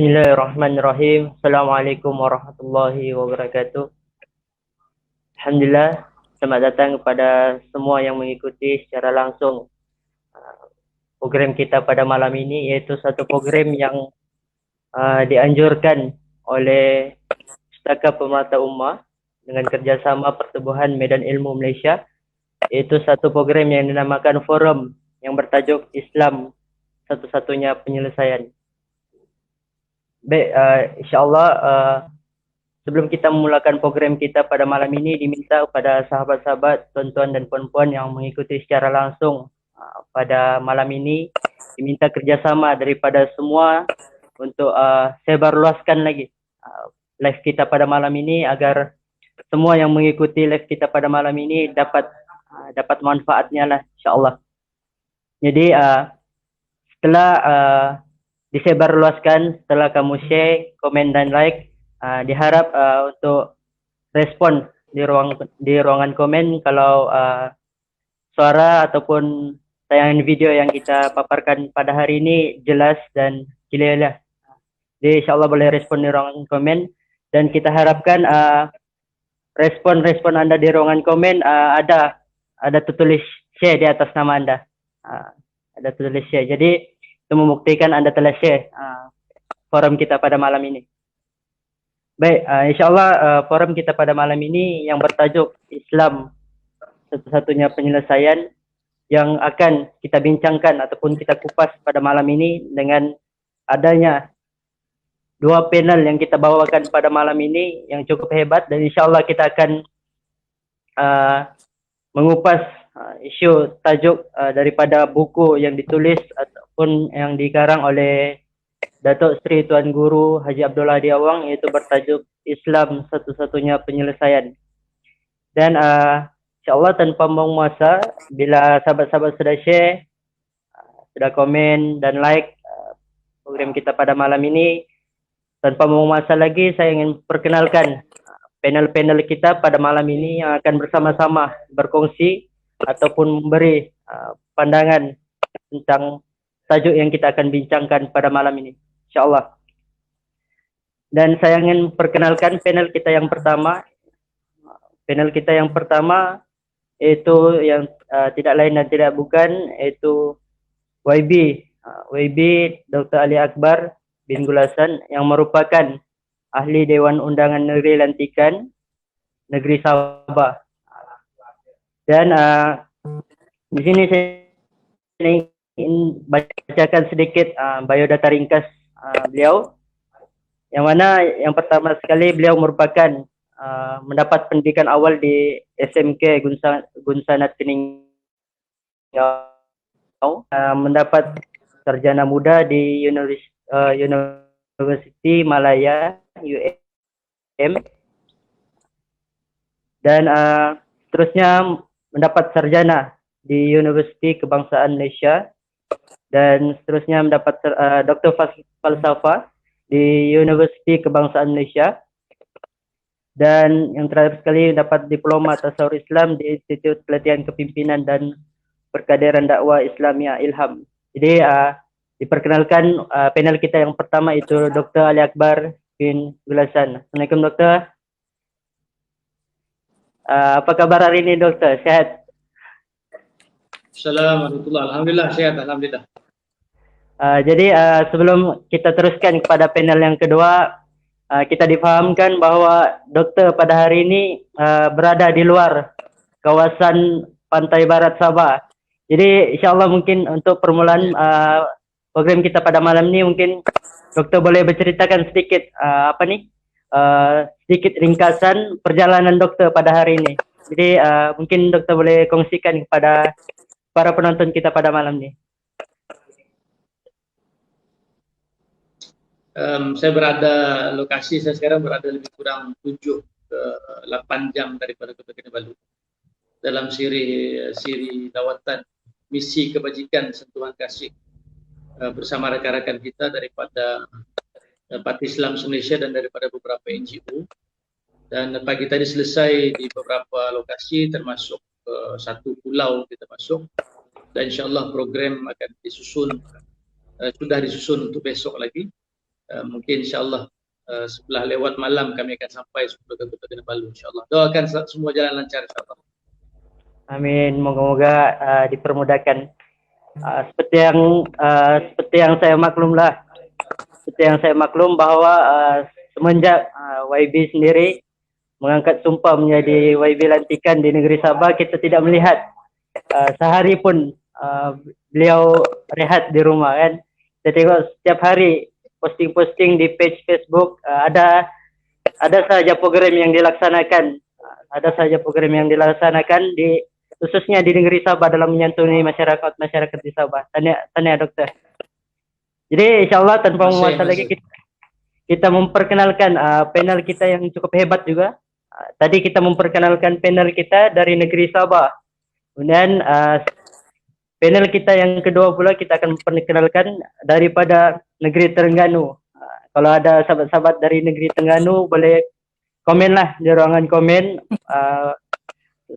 Bismillahirrahmanirrahim. Assalamualaikum warahmatullahi wabarakatuh. Alhamdulillah, selamat datang kepada semua yang mengikuti secara langsung program kita pada malam ini, iaitu satu program yang dianjurkan oleh Pustaka Pemerhata Ummah dengan kerjasama Pertubuhan Medan Ilmu Malaysia, iaitu satu program yang dinamakan forum yang bertajuk Islam Satu-Satunya Penyelesaian. Baik, insyaAllah sebelum kita memulakan program kita pada malam ini, diminta kepada sahabat-sahabat, tuan-tuan dan puan-puan yang mengikuti secara langsung pada malam ini, diminta kerjasama daripada semua untuk sebarluaskan lagi live kita pada malam ini agar semua yang mengikuti live kita pada malam ini dapat manfaatnya lah, insyaAllah. Jadi setelah disebarluaskan, setelah kamu share, komen dan like, diharap untuk respon di ruangan komen kalau suara ataupun tayangan video yang kita paparkan pada hari ini jelas dan clear lah. Jadi insyaAllah boleh respon di ruangan komen, dan kita harapkan respon Anda di ruangan komen ada tertulis share di atas nama Anda. Ada tertulis share. Jadi itu membuktikan Anda telah share forum kita pada malam ini. Baik, insyaAllah forum kita pada malam ini yang bertajuk Islam Satu-Satunya Penyelesaian, yang akan kita bincangkan ataupun kita kupas pada malam ini dengan adanya dua panel yang kita bawakan pada malam ini yang cukup hebat, dan insyaAllah kita akan mengupas isu tajuk daripada buku yang ditulis ataupun yang dikarang oleh Datuk Seri Tuan Guru Haji Abdullah Hadi Awang, iaitu bertajuk Islam Satu-Satunya Penyelesaian. Dan insyaAllah tanpa membuang masa, bila sahabat-sahabat sudah share, sudah komen dan like program kita pada malam ini, tanpa membuang masa lagi, saya ingin perkenalkan panel-panel kita pada malam ini yang akan bersama-sama berkongsi ataupun memberi pandangan tentang tajuk yang kita akan bincangkan pada malam ini, insyaAllah. Dan saya ingin perkenalkan panel kita yang pertama. Panel kita yang pertama iaitu yang tidak lain dan tidak bukan, iaitu YB Dr. Ali Akbar bin Gulasan, yang merupakan Ahli Dewan Undangan Negeri Lantikan Negeri Sabah. Dan di sini saya ingin bacakan sedikit biodata ringkas beliau, yang mana yang pertama sekali beliau merupakan mendapat pendidikan awal di SMK Gunsanat Peningau, mendapat sarjana muda di Universiti Malaya UM, dan seterusnya mendapat sarjana di Universiti Kebangsaan Malaysia, dan seterusnya mendapat Doktor Falsafah di Universiti Kebangsaan Malaysia, dan yang terakhir sekali mendapat Diploma Tasawuf Islam di Institut Pelatihan Kepimpinan dan Perkaderan Dakwah Islamiyah Ilham. Jadi diperkenalkan panel kita yang pertama itu Dr. Ali Akbar bin Gulasan. Assalamualaikum Doktor. Apa kabar hari ini Doktor? Sehat? Assalamualaikum. Alhamdulillah sehat, alhamdulillah. Jadi sebelum kita teruskan kepada panel yang kedua, kita difahamkan bahwa doktor pada hari ini berada di luar kawasan pantai barat Sabah. Jadi insyaAllah mungkin untuk permulaan program kita pada malam ini, mungkin doktor boleh berceritakan sedikit sedikit ringkasan perjalanan doktor pada hari ini. Jadi mungkin doktor boleh kongsikan kepada para penonton kita pada malam ini. Saya sekarang berada lebih kurang 7 ke 8 jam daripada Kota Kinabalu dalam siri lawatan misi kebajikan sentuhan kasih bersama rekan-rekan kita daripada Parti Islam Malaysia dan daripada beberapa NGO. Dan pagi tadi selesai di beberapa lokasi, termasuk satu pulau kita masuk, dan insyaAllah program akan disusun, sudah disusun untuk besok lagi. Mungkin insyaAllah setelah lewat malam kami akan sampai ke Kota Kinabalu insyaAllah. Doakan semua jalan lancar insyaAllah. Amin. Moga-moga dipermudahkan. Seperti yang saya maklum bahwa semenjak YB sendiri mengangkat sumpah menjadi YB lantikan di negeri Sabah, kita tidak melihat sehari pun beliau rehat di rumah kan. Kita tengok setiap hari posting-posting di page Facebook, ada saja program yang dilaksanakan, di khususnya di negeri Sabah dalam menyantuni masyarakat di Sabah. Tanya dokter. Jadi insyaallah tanpa memuasa lagi kita memperkenalkan panel kita yang cukup hebat juga. Tadi kita memperkenalkan panel kita dari negeri Sabah. Kemudian panel kita yang kedua pula kita akan memperkenalkan daripada negeri Terengganu. Kalau ada sahabat-sahabat dari negeri Terengganu boleh komen lah di ruangan komen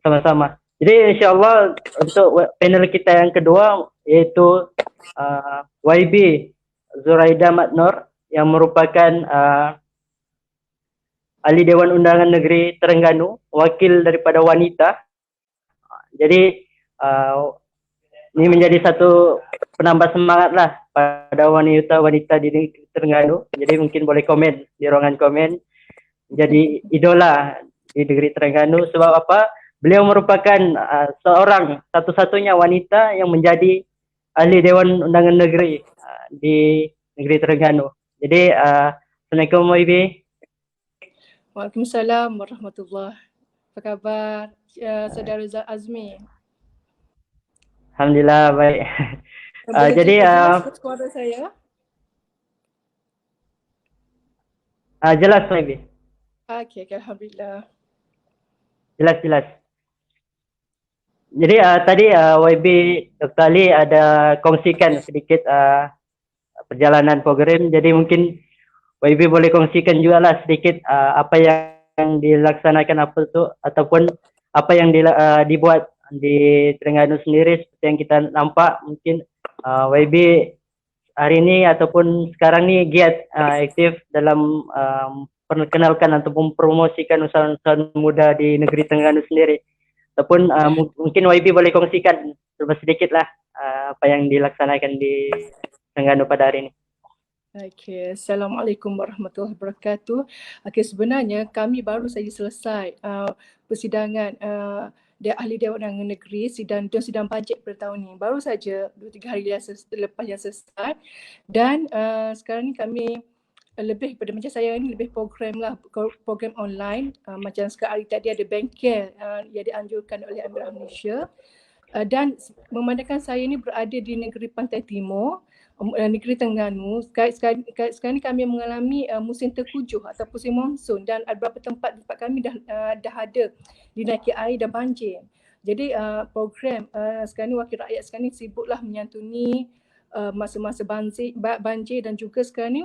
sama-sama. Jadi insyaAllah untuk panel kita yang kedua yaitu YB Zuraida Matnor yang merupakan ahli Dewan Undangan Negeri Terengganu, wakil daripada wanita. Jadi ini menjadi satu penambah semangat lah pada wanita-wanita di negeri Terengganu. Jadi mungkin boleh komen di ruangan komen. Jadi idola di negeri Terengganu sebab apa? Beliau merupakan seorang satu-satunya wanita yang menjadi ahli Dewan Undangan Negeri di negeri Terengganu. Jadi Assalamualaikum YB. Waalaikumsalam warahmatullahi. Apa khabar Saudara Azmi? Alhamdulillah baik. Jadi suara saya? Jelas YB. Okey, alhamdulillah. Jelas. Jadi tadi YB Dr. Ali ada kongsikan sedikit perjalanan program. Jadi mungkin YB boleh kongsikan juga lah sedikit apa yang dilaksanakan ataupun apa yang dibuat di Terengganu sendiri seperti yang kita nampak. Mungkin YB hari ini ataupun sekarang ni giat aktif dalam perkenalkan ataupun mempromosikan usaha-usaha muda di negeri Terengganu sendiri. Ataupun mungkin YB boleh kongsikan sedikit lah apa yang dilaksanakan di Terengganu pada hari ini. Okey, Assalamualaikum warahmatullahi wabarakatuh. Okey, sebenarnya kami baru saja selesai persidangan ahli Dewan Undangan Negeri sidang bajet pada tahun ini. Baru saja 2-3 hari lepas yang selesai. Dan sekarang ni kami lebih pada macam saya ni lebih program online. Macam sekarang tadi ada bengkel yang dianjurkan oleh Amirah Malaysia. Dan memandangkan saya ni berada di negeri Pantai Timur, negeri Terengganu. Sekarang ni kami mengalami musim terkujuh atau musim monsun dan beberapa tempat kami dah ada dinaiki air dan banjir. Jadi program sekarang ni wakil rakyat sekarang ni sibuklah menyantuni masa-masa banjir dan juga sekarang ni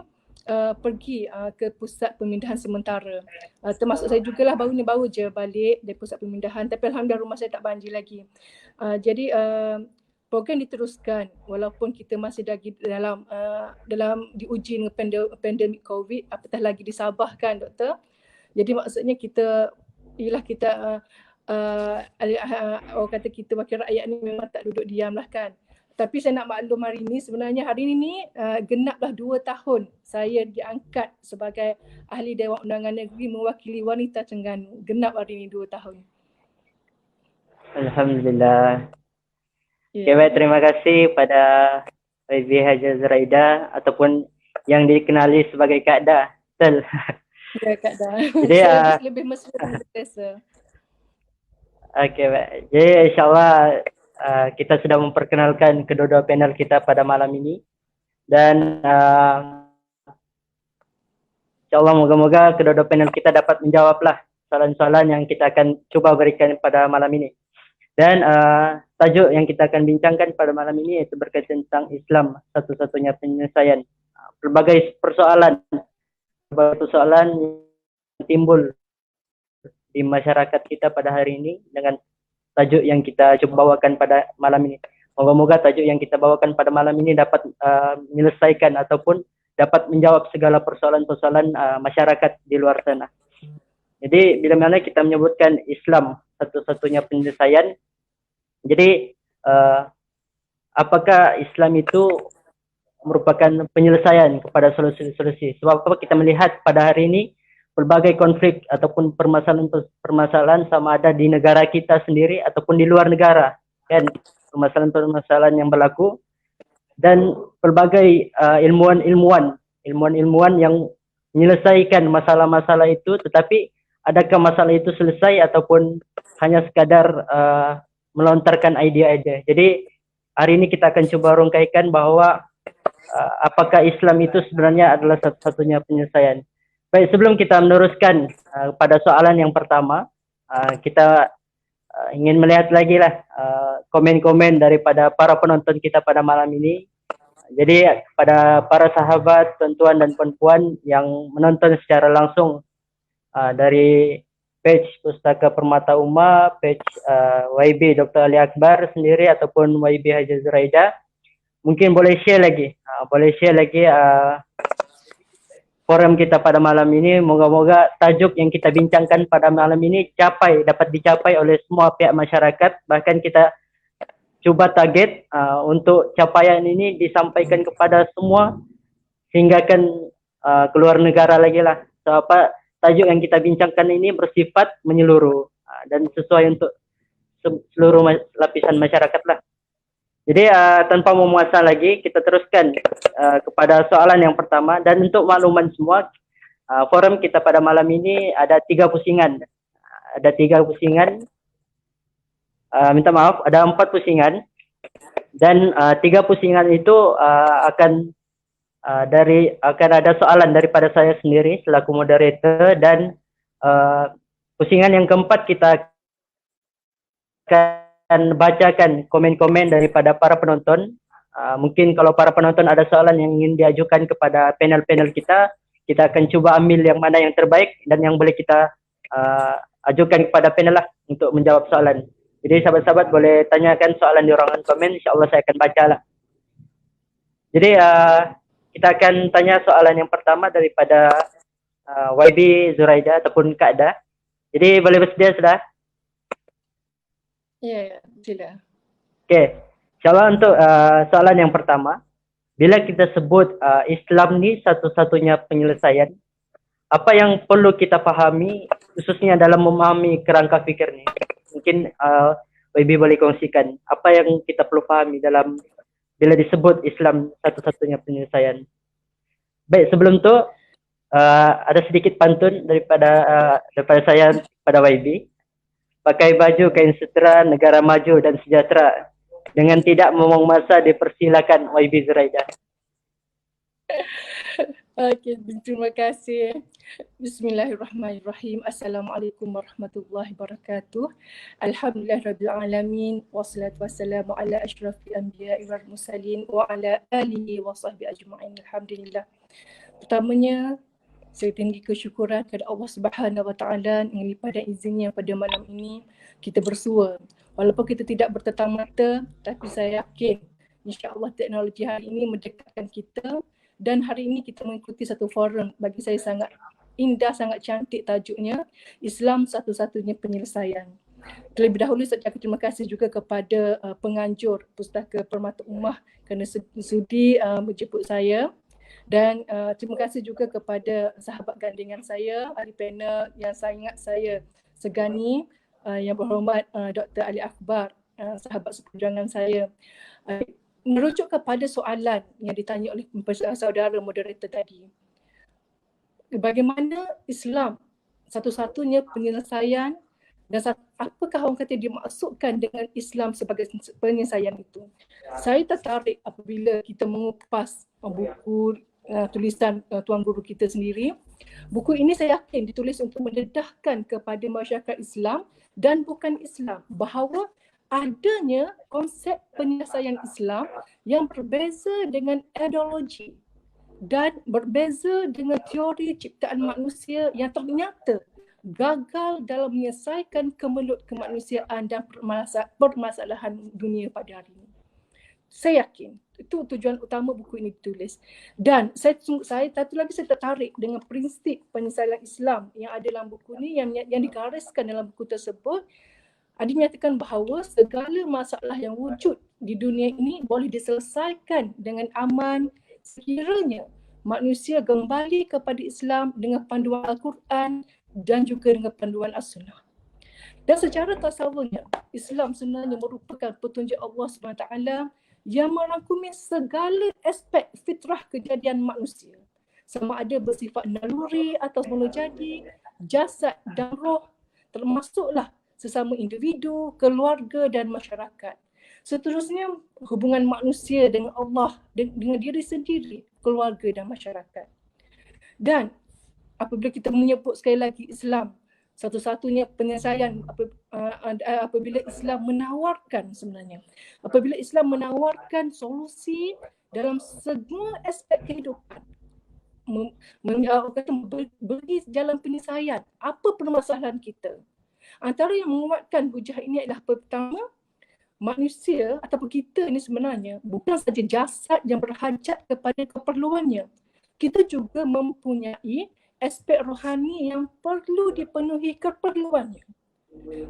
pergi ke pusat pemindahan sementara. Termasuk saya jugalah baru je balik dari pusat pemindahan, tapi alhamdulillah rumah saya tak banjir lagi. Jadi program diteruskan walaupun kita masih lagi dalam diuji dengan pandemik COVID, apatah lagi di Sabah kan doktor. Jadi maksudnya kita orang kata kita wakil rakyat ni memang tak duduk diam lah kan. Tapi saya nak maklum hari ini genaplah 2 tahun saya diangkat sebagai ahli Dewan Undangan Negeri mewakili wanita Terengganu. Genap hari ini 2 tahun. Alhamdulillah. Okay, baik, terima kasih pada YB Haja Zuraida ataupun yang dikenali sebagai Kak Da. Betul. Ya, Kak Da. Jadi lebih mesra dan biasa. Okey, baik. Jadi insyaAllah kita sudah memperkenalkan kedua-dua panel kita pada malam ini. Dan insyaAllah moga-moga kedua-dua panel kita dapat menjawablah soalan-soalan yang kita akan cuba berikan pada malam ini. Dan tajuk yang kita akan bincangkan pada malam ini iaitu berkaitan tentang Islam, satu-satunya penyelesaian. Berbagai persoalan yang timbul di masyarakat kita pada hari ini dengan tajuk yang kita coba bawakan pada malam ini. Moga-moga tajuk yang kita bawakan pada malam ini dapat menyelesaikan ataupun dapat menjawab segala persoalan-persoalan masyarakat di luar sana. Jadi bila mana kita menyebutkan Islam satu-satunya penyelesaian, jadi apakah Islam itu merupakan penyelesaian kepada solusi-solusi? Sebab apa kita melihat pada hari ini berbagai konflik ataupun permasalahan sama ada di negara kita sendiri ataupun di luar negara, kan? Permasalahan-permasalahan yang berlaku dan pelbagai ilmuwan yang menyelesaikan masalah-masalah itu, tetapi adakah masalah itu selesai ataupun hanya sekadar melontarkan idea-idea. Jadi hari ini kita akan coba rungkaikan bahwa apakah Islam itu sebenarnya adalah satu-satunya penyelesaian. Baik, sebelum kita meneruskan pada soalan yang pertama, kita ingin melihat lagi lah komen-komen daripada para penonton kita pada malam ini. Jadi pada para sahabat, tuan-tuan dan puan-puan yang menonton secara langsung dari page Pustaka Permata Ummah, page YB Dr. Ali Akbar sendiri ataupun YB Haji Zuraida, mungkin boleh share lagi, forum kita pada malam ini. Moga-moga tajuk yang kita bincangkan pada malam ini dapat dicapai oleh semua pihak masyarakat. Bahkan kita cuba target untuk capaian ini disampaikan kepada semua sehingga kan keluar negara lagi lah. So, tajuk yang kita bincangkan ini bersifat menyeluruh dan sesuai untuk seluruh lapisan masyarakat lah. Jadi tanpa memuaskan lagi, kita teruskan kepada soalan yang pertama. Dan untuk makluman semua, forum kita pada malam ini ada 3 pusingan. Minta maaf, ada 4 pusingan. Dan 3 pusingan itu akan ada soalan daripada saya sendiri selaku moderator, dan pusingan yang keempat kita akan bacakan komen-komen daripada para penonton. Mungkin kalau para penonton ada soalan yang ingin diajukan kepada panel-panel kita akan cuba ambil yang mana yang terbaik dan yang boleh kita ajukan kepada panel lah untuk menjawab soalan. Jadi sahabat-sahabat boleh tanyakan soalan di ruangan komen, insyaAllah saya akan baca lah. Jadi kita akan tanya soalan yang pertama daripada YB Zuraida ataupun Kak Da. Jadi boleh bersedia sudah? Ya, sila. Okey, insyaAllah untuk soalan yang pertama, bila kita sebut Islam ni satu-satunya penyelesaian, apa yang perlu kita fahami khususnya dalam memahami kerangka fikir ni? Mungkin YB boleh kongsikan apa yang kita perlu fahami dalam bila disebut Islam satu-satunya penyelesaian. Baik, sebelum tu ada sedikit pantun daripada saya pada YB. Pakai baju kain sutera, negara maju dan sejahtera. Dengan tidak membuang masa, dipersilakan YB Zuraida. Okey, terima kasih. Bismillahirrahmanirrahim. Assalamualaikum warahmatullahi wabarakatuh. Alhamdulillahirabbil alamin, wassalatu wassalamu ala asyrafil anbiya'i wal mursalin wa ala alihi wa sahbihi ajma'in. Alhamdulillah. Pertamanya, saya tinggi kesyukuran kepada Allah Subhanahu wa taala yang pada izinnya pada malam ini kita bersua. Walaupun kita tidak bertatap mata, tapi saya yakin insya-Allah teknologi hari ini mendekatkan kita. Dan hari ini kita mengikuti satu forum, bagi saya sangat indah, sangat cantik tajuknya, Islam satu-satunya penyelesaian. Terlebih dahulu saya ucapkan terima kasih juga kepada penganjur Pustaka Permata Ummah kerana sudi menjemput saya. Dan terima kasih juga kepada sahabat gandengan saya, ahli panel yang sangat saya segani, yang berhormat Dr. Ali Akbar, sahabat seperjuangan saya. Merujuk kepada soalan yang ditanya oleh saudara moderator tadi. Bagaimana Islam satu-satunya penyelesaian dan apakah orang kata dimaksudkan dengan Islam sebagai penyelesaian itu? Saya tertarik apabila kita mengupas buku tulisan Tuan Guru kita sendiri. Buku ini saya yakin ditulis untuk mendedahkan kepada masyarakat Islam dan bukan Islam bahawa adanya konsep penyelesaian Islam yang berbeza dengan ideologi dan berbeza dengan teori ciptaan manusia yang ternyata gagal dalam menyelesaikan kemelut kemanusiaan dan permasalahan dunia pada hari ini. Saya yakin Itu tujuan utama buku ini ditulis. Dan saya satu lagi saya tertarik dengan prinsip penyelesaian Islam yang ada dalam buku ni, yang digariskan dalam buku tersebut. Ada menyatakan bahawa segala masalah yang wujud di dunia ini boleh diselesaikan dengan aman sekiranya manusia kembali kepada Islam dengan panduan Al-Quran dan juga dengan panduan As-Sunnah. Dan secara tasawurnya, Islam sebenarnya merupakan petunjuk Allah SWT yang merangkumi segala aspek fitrah kejadian manusia. Sama ada bersifat naluri atau semula jadi, jasad dan roh, termasuklah sesama individu, keluarga dan masyarakat. Seterusnya, hubungan manusia dengan Allah, dengan diri sendiri, keluarga dan masyarakat. Dan apabila kita menyebut sekali lagi Islam, satu-satunya penyelesaian apabila Islam menawarkan sebenarnya. Apabila Islam menawarkan solusi dalam semua aspek kehidupan. Beri jalan penyelesaian. Apa permasalahan kita? Antara yang menguatkan hujah ini adalah pertama, manusia ataupun kita ini sebenarnya bukan saja jasad yang berhajat kepada keperluannya. Kita juga mempunyai aspek rohani yang perlu dipenuhi keperluannya.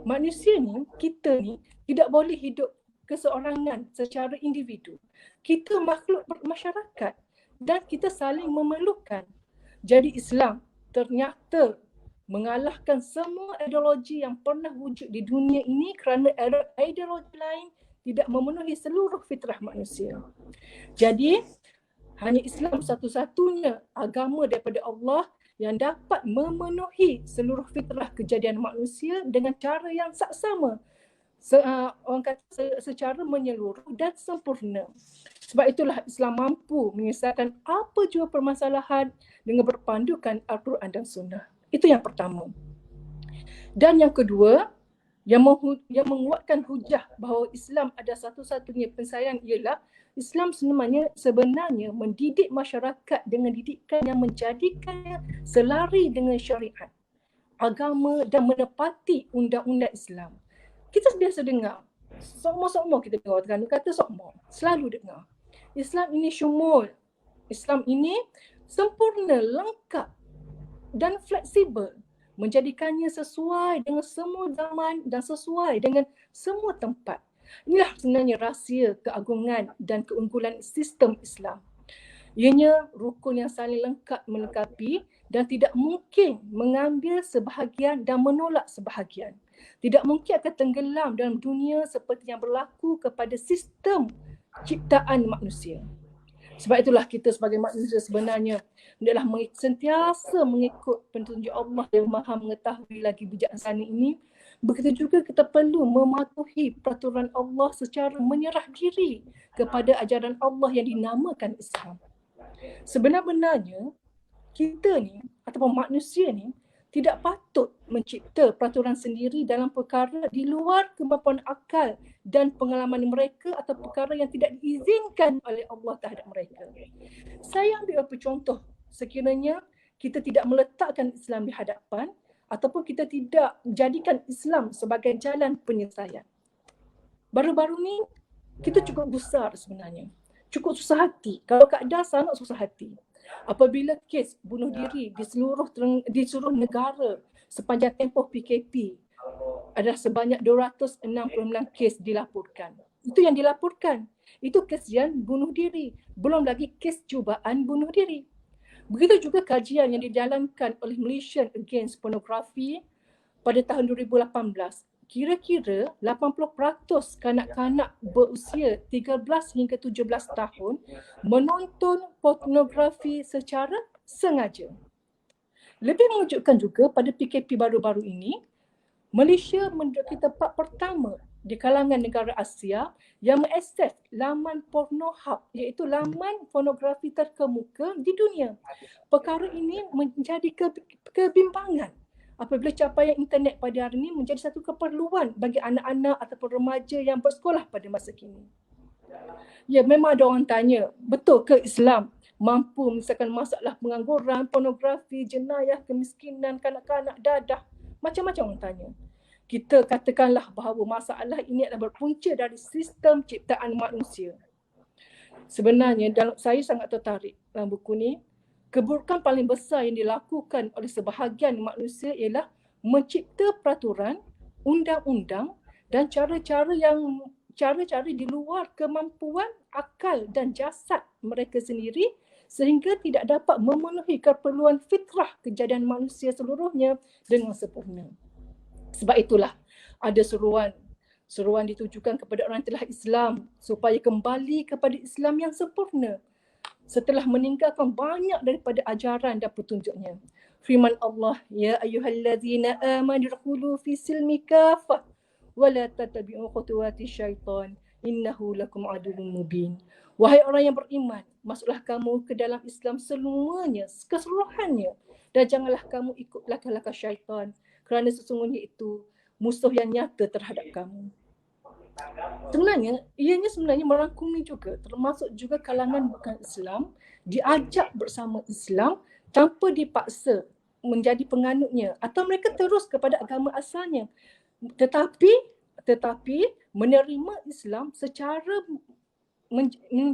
Manusia ni, kita ni tidak boleh hidup keseorangan secara individu. Kita makhluk bermasyarakat dan kita saling memerlukan. Jadi Islam ternyata mengalahkan semua ideologi yang pernah wujud di dunia ini kerana ideologi lain tidak memenuhi seluruh fitrah manusia. Jadi hanya Islam satu-satunya agama daripada Allah yang dapat memenuhi seluruh fitrah kejadian manusia dengan cara yang saksama. Orang kata secara menyeluruh dan sempurna. Sebab itulah Islam mampu menyelesaikan apa jua permasalahan dengan berpandukan Al-Quran dan Sunnah. Itu yang pertama. Dan yang kedua, yang menguatkan hujah bahawa Islam ada satu-satunya penyelesaian ialah Islam sebenarnya mendidik masyarakat dengan didikan yang menjadikannya selari dengan syariat, agama dan menepati undang-undang Islam. Kita biasa dengar, sokmo-sokmo kita dengar, kata sokmo, selalu dengar. Islam ini syumul, Islam ini sempurna, lengkap dan fleksibel, menjadikannya sesuai dengan semua zaman dan sesuai dengan semua tempat. Inilah sebenarnya rahsia keagungan dan keunggulan sistem Islam. Ianya rukun yang saling lengkap melengkapi dan tidak mungkin mengambil sebahagian dan menolak sebahagian. Tidak mungkin akan tenggelam dalam dunia seperti yang berlaku kepada sistem ciptaan manusia. Sebab itulah kita sebagai manusia sebenarnya hendaklah sentiasa mengikut petunjuk Allah yang Maha mengetahui lagi bijaksana ini. Begitu juga kita perlu mematuhi peraturan Allah secara menyerah diri kepada ajaran Allah yang dinamakan Islam. Sebenar-benarnya kita ni ataupun manusia ni tidak patut mencipta peraturan sendiri dalam perkara di luar kemampuan akal dan pengalaman mereka atau perkara yang tidak diizinkan oleh Allah terhadap mereka. Saya ambil beberapa contoh sekiranya kita tidak meletakkan Islam di hadapan ataupun kita tidak jadikan Islam sebagai jalan penyelesaian. Baru-baru ni kita cukup gusar sebenarnya. Cukup susah hati. Kalau keadaan sangat susah hati. Apabila kes bunuh diri di seluruh negara sepanjang tempoh PKP adalah sebanyak 269 kes dilaporkan. Itu yang dilaporkan. Itu kes yang bunuh diri. Belum lagi kes cubaan bunuh diri. Begitu juga kajian yang dijalankan oleh Malaysian Against Pornography pada tahun 2018. Kira-kira 80% kanak-kanak berusia 13 hingga 17 tahun menonton pornografi secara sengaja. Lebih mengejutkan juga pada PKP baru-baru ini, Malaysia menduduki tempat pertama di kalangan negara Asia yang mengakses laman Pornhub, iaitu laman pornografi terkemuka di dunia. Perkara ini menjadi kebimbangan apabila capaian internet pada hari ini menjadi satu keperluan bagi anak-anak ataupun remaja yang bersekolah pada masa kini. Ya, memang ada orang tanya, betul ke Islam mampu menyelesaikan masalah pengangguran, pornografi, jenayah, kemiskinan, kanak-kanak, dadah? Macam-macam orang tanya. Kita katakanlah bahawa masalah ini adalah berpunca dari sistem ciptaan manusia. Sebenarnya saya sangat tertarik dalam buku ni. Keburukan paling besar yang dilakukan oleh sebahagian manusia ialah mencipta peraturan, undang-undang dan cara-cara di luar kemampuan akal dan jasad mereka sendiri sehingga tidak dapat memenuhi keperluan fitrah kejadian manusia seluruhnya dengan sempurna. Sebab itulah ada seruan ditujukan kepada orang yang telah Islam supaya kembali kepada Islam yang sempurna setelah meninggalkan banyak daripada ajaran dan petunjuknya. Firman Allah, ya ayyuhallazina amanu dukhulu fi silmi kafah wa la tattabi'u khutuwati syaitan innahu lakum aduwwun mubin. Wahai orang yang beriman, masuklah kamu ke dalam Islam semuanya, keseluruhannya, dan janganlah kamu ikut langkah-langkah syaitan kerana sesungguhnya itu musuh yang nyata terhadap kamu. Ianya sebenarnya merangkumi juga, termasuk juga kalangan bukan Islam, diajak bersama Islam tanpa dipaksa menjadi penganutnya atau mereka terus kepada agama asalnya. Tetapi menerima Islam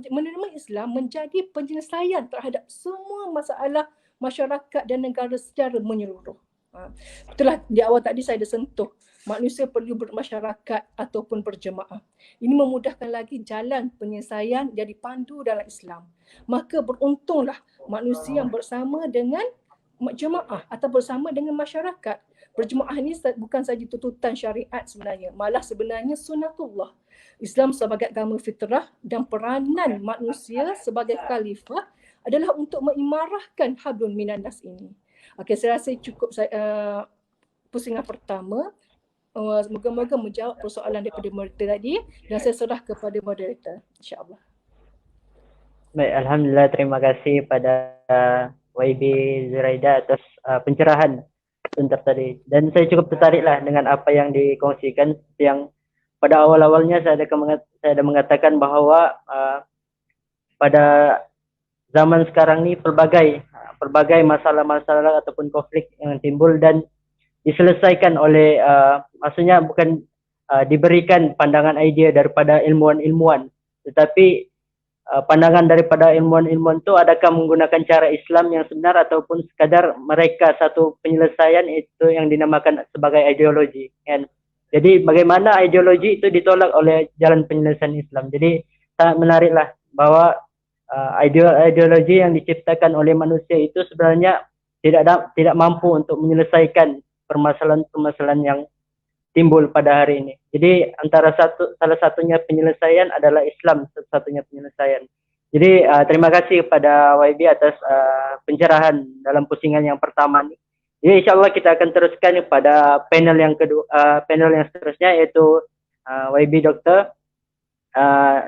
menerima Islam menjadi penyelesaian terhadap semua masalah masyarakat dan negara secara menyeluruh. Itulah di awal tadi saya ada sentuh. Manusia perlu bermasyarakat ataupun berjemaah. Ini memudahkan lagi jalan penyelesaian jadi pandu dalam Islam. Maka beruntunglah manusia yang bersama dengan jemaah atau bersama dengan masyarakat. Berjemaah ini bukan saja tuntutan syariat sebenarnya, malah sebenarnya sunnatullah. Islam sebagai agama fitrah dan peranan manusia sebagai khalifah adalah untuk mengimarahkan hablum minan nas ini. Okey, saya rasa cukup pusingan pertama. Moga-moga menjawab persoalan daripada moderator tadi dan saya serah kepada moderator, insya-Allah. Baik, alhamdulillah, terima kasih pada YB Zuraida atas pencerahan sebentar tadi. Dan saya cukup tertariklah dengan apa yang dikongsikan, yang pada awal-awalnya saya ada mengatakan bahawa pada zaman sekarang ni pelbagai masalah-masalah ataupun konflik yang timbul dan diselesaikan oleh maksudnya bukan diberikan pandangan idea daripada ilmuwan-ilmuwan, tetapi pandangan daripada ilmuwan-ilmuwan itu adakah menggunakan cara Islam yang sebenar ataupun sekadar mereka satu penyelesaian itu yang dinamakan sebagai ideologi, kan? Jadi bagaimana ideologi itu ditolak oleh jalan penyelesaian Islam. Jadi sangat menariklah bahwa ideologi yang diciptakan oleh manusia itu sebenarnya tidak mampu untuk menyelesaikan permasalahan-permasalahan yang timbul pada hari ini. Jadi salah satunya penyelesaian adalah Islam, satu-satunya penyelesaian. Jadi terima kasih kepada YB atas pencerahan dalam pusingan yang pertama ini. Jadi insyaAllah kita akan teruskan kepada panel yang kedua, panel yang seterusnya, yaitu YB Doktor.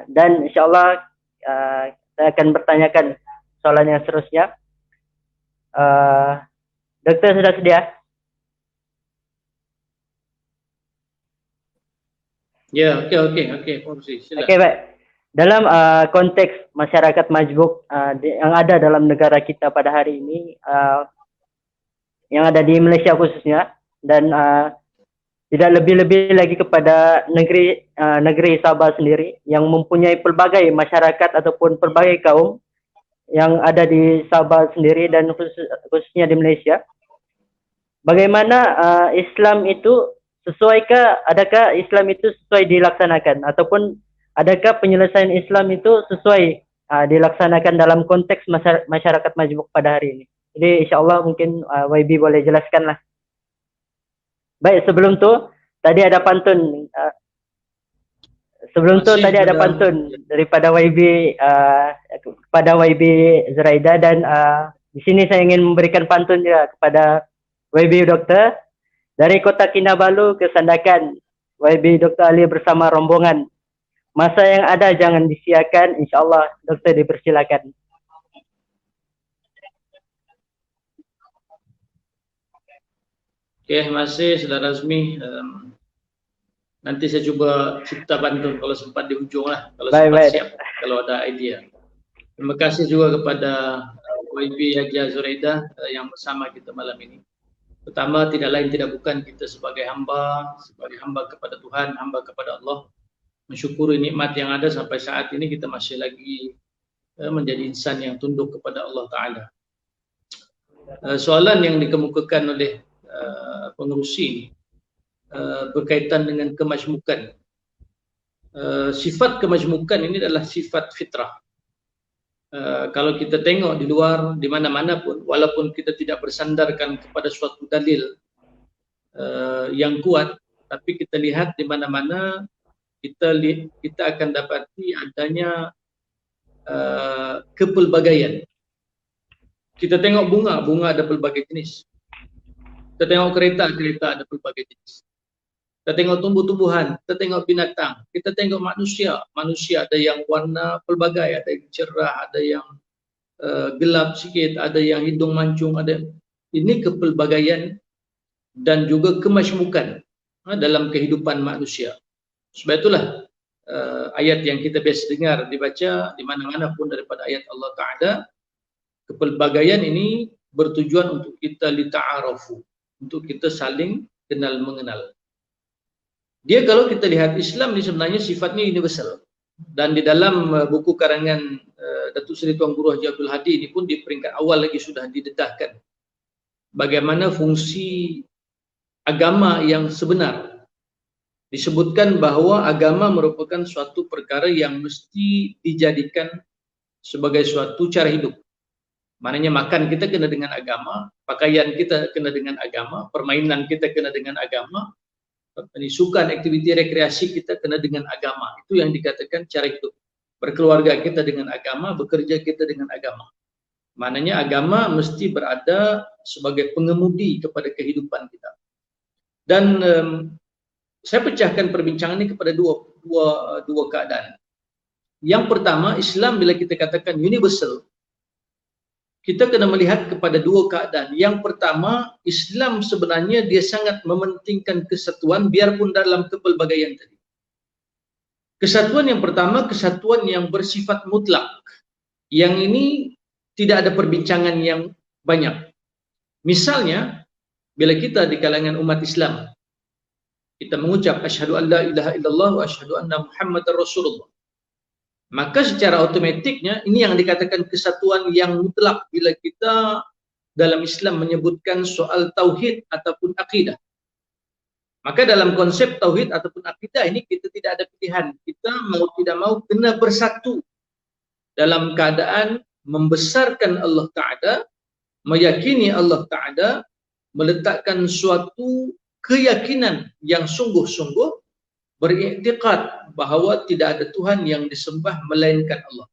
Dan insyaAllah saya akan bertanyakan soalan yang seterusnya. Doktor sudah sedia? Ya, okey. Okey, baik. Dalam konteks masyarakat majmuk yang ada dalam negara kita pada hari ini, yang ada di Malaysia khususnya, dan tidak lebih-lebih lagi kepada negeri Sabah sendiri yang mempunyai pelbagai masyarakat ataupun pelbagai kaum yang ada di Sabah sendiri dan khususnya di Malaysia. Bagaimana Islam itu adakah Islam itu sesuai dilaksanakan ataupun adakah penyelesaian Islam itu sesuai dilaksanakan dalam konteks masyarakat majmuk pada hari ini? Jadi insyaAllah mungkin YB boleh jelaskanlah. Baik, sebelum tu tadi ada pantun. Pantun daripada YB kepada YB Zuraida, dan di sini saya ingin memberikan pantun juga kepada YB Doktor. Dari Kota Kinabalu ke Sandakan, YB Dr. Ali bersama rombongan. Masa yang ada jangan disiakan, insyaAllah Doktor dipersilakan. Okey, terima kasih Saudara Azmi. Nanti saya cuba cipta pantun kalau sempat di ujung lah, kalau sempat siap, kalau ada idea. Terima kasih juga kepada YB Haji Zuraida yang bersama kita malam ini. Pertama, tidak lain tidak bukan kita sebagai hamba kepada Tuhan, hamba kepada Allah, mensyukuri nikmat yang ada sampai saat ini kita masih lagi menjadi insan yang tunduk kepada Allah Ta'ala. Soalan yang dikemukakan oleh pengerusi ini berkaitan dengan kemajmukan. Sifat kemajmukan ini adalah sifat fitrah. Kalau kita tengok di luar, di mana-mana pun, walaupun kita tidak bersandarkan kepada suatu dalil yang kuat, tapi kita lihat di mana-mana kita akan dapati adanya kepelbagaian. Kita tengok bunga ada pelbagai jenis. Kita tengok kereta ada pelbagai jenis. Kita tengok tumbuh-tumbuhan, kita tengok binatang, kita tengok manusia ada yang warna pelbagai, ada yang cerah, ada yang gelap sikit, ada yang hidung mancung, ada. Ini kepelbagaian dan juga kemajmukan dalam kehidupan manusia. Sebab itulah ayat yang kita biasa dengar dibaca di mana-mana pun daripada ayat Allah Ta'ala, kepelbagaian ini bertujuan untuk kita lita'arafu, untuk kita saling kenal mengenal. Dia kalau kita lihat Islam ini sebenarnya sifatnya universal, dan di dalam buku karangan Datuk Seri Tuan Guru Haji Abdul Hadi ini pun di peringkat awal lagi sudah didedahkan bagaimana fungsi agama yang sebenar. Disebutkan bahawa agama merupakan suatu perkara yang mesti dijadikan sebagai suatu cara hidup. Maknanya makan kita kena dengan agama, pakaian kita kena dengan agama, permainan kita kena dengan agama, sukan, aktiviti rekreasi kita kena dengan agama. Itu yang dikatakan cara hidup. Berkeluarga kita dengan agama, bekerja kita dengan agama. Maknanya agama mesti berada sebagai pengemudi kepada kehidupan kita. Dan saya pecahkan perbincangan ini kepada dua keadaan. Yang pertama, Islam bila kita katakan universal, kita kena melihat kepada dua keadaan. Yang pertama, Islam sebenarnya dia sangat mementingkan kesatuan biarpun dalam kepelbagaian tadi. Kesatuan yang pertama, kesatuan yang bersifat mutlak. Yang ini tidak ada perbincangan yang banyak. Misalnya, bila kita di kalangan umat Islam, kita mengucap asyhadu an la ilaha illallah wa asyhadu anna Muhammadar Rasulullah, maka secara otomatiknya ini yang dikatakan kesatuan yang mutlak bila kita dalam Islam menyebutkan soal tauhid ataupun akidah. Maka dalam konsep tauhid ataupun akidah ini kita tidak ada pilihan. Kita mau tidak mau kena bersatu dalam keadaan membesarkan Allah Ta'ala, meyakini Allah Ta'ala, meletakkan suatu keyakinan yang sungguh-sungguh, beriktikad bahawa tidak ada Tuhan yang disembah melainkan Allah.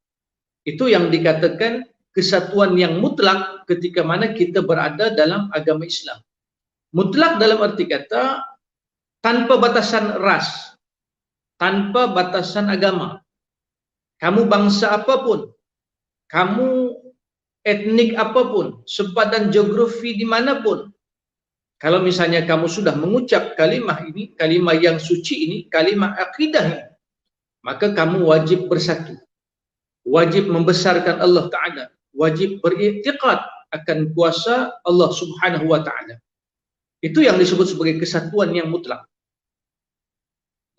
Itu yang dikatakan kesatuan yang mutlak ketika mana kita berada dalam agama Islam. Mutlak dalam arti kata tanpa batasan ras, tanpa batasan agama. Kamu bangsa apapun, kamu etnik apapun, sepadan geografi dimanapun, kalau misalnya kamu sudah mengucap kalimah ini, kalimah yang suci ini, kalimah akidah ini, maka kamu wajib bersatu, wajib membesarkan Allah Ta'ala, wajib beriktikad akan kuasa Allah Subhanahu Wa Ta'ala. Itu yang disebut sebagai kesatuan yang mutlak.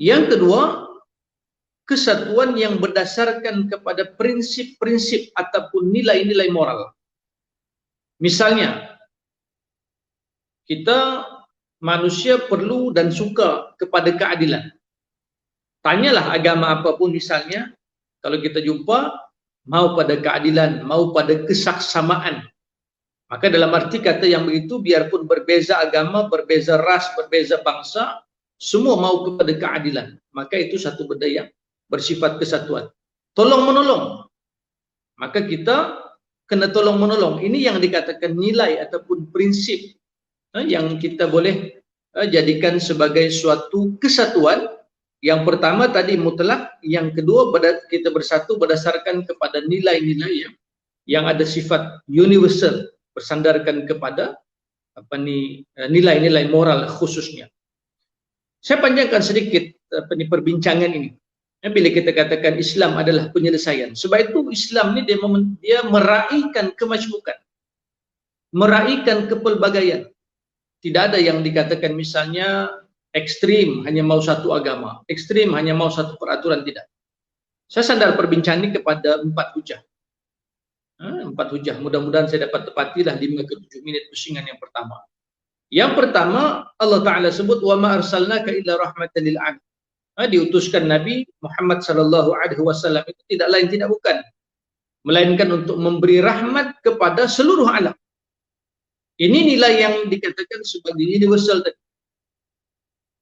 Yang kedua, kesatuan yang berdasarkan kepada prinsip-prinsip ataupun nilai-nilai moral. Misalnya, kita manusia perlu dan suka kepada keadilan. Tanyalah agama apapun misalnya, kalau kita jumpa, mau pada keadilan, mau pada kesaksamaan. Maka dalam arti kata yang begitu, biarpun berbeza agama, berbeza ras, berbeza bangsa, semua mau kepada keadilan. Maka itu satu benda yang bersifat kesatuan. Tolong-menolong. Maka kita kena tolong-menolong. Ini yang dikatakan nilai ataupun prinsip yang kita boleh jadikan sebagai suatu kesatuan. Yang pertama tadi mutlak, yang kedua kita bersatu berdasarkan kepada nilai-nilai yang ada sifat universal, bersandarkan kepada nilai-nilai moral khususnya. Saya panjangkan sedikit perbincangan ini. Bila kita katakan Islam adalah penyelesaian, sebab itu Islam ini dia meraihkan kemajmukan, meraihkan kepelbagaian. Tidak ada yang dikatakan misalnya ekstrim hanya mau satu agama, ekstrim hanya mau satu peraturan, tidak. Saya sandar perbincangan ini kepada 4 hujah. 4 hujah. Mudah-mudahan saya dapat tepatilah 5 ke 7 menit pusingan yang pertama. Yang pertama, Allah Ta'ala sebut, wa ma arsalnaka illa rahmatan lil alamin. Diutuskan Nabi Muhammad sallallahu alaihi wasallam itu tidak lain tidak bukan melainkan untuk memberi rahmat kepada seluruh alam. Ini nilai yang dikatakan sebagai universal tadi.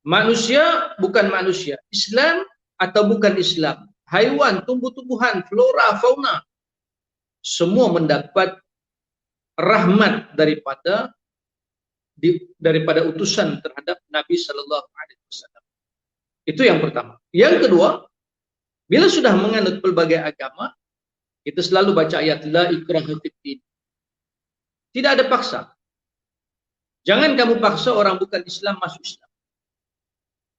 Manusia bukan manusia, Islam atau bukan Islam, haiwan, tumbuh-tumbuhan, flora, fauna, semua mendapat rahmat daripada utusan terhadap Nabi sallallahu alaihi wasallam. Itu yang pertama. Yang kedua, bila sudah menganut pelbagai agama, kita selalu baca ayat la ikraha fiddin. Tidak ada paksa. Jangan kamu paksa orang bukan Islam masuk Islam.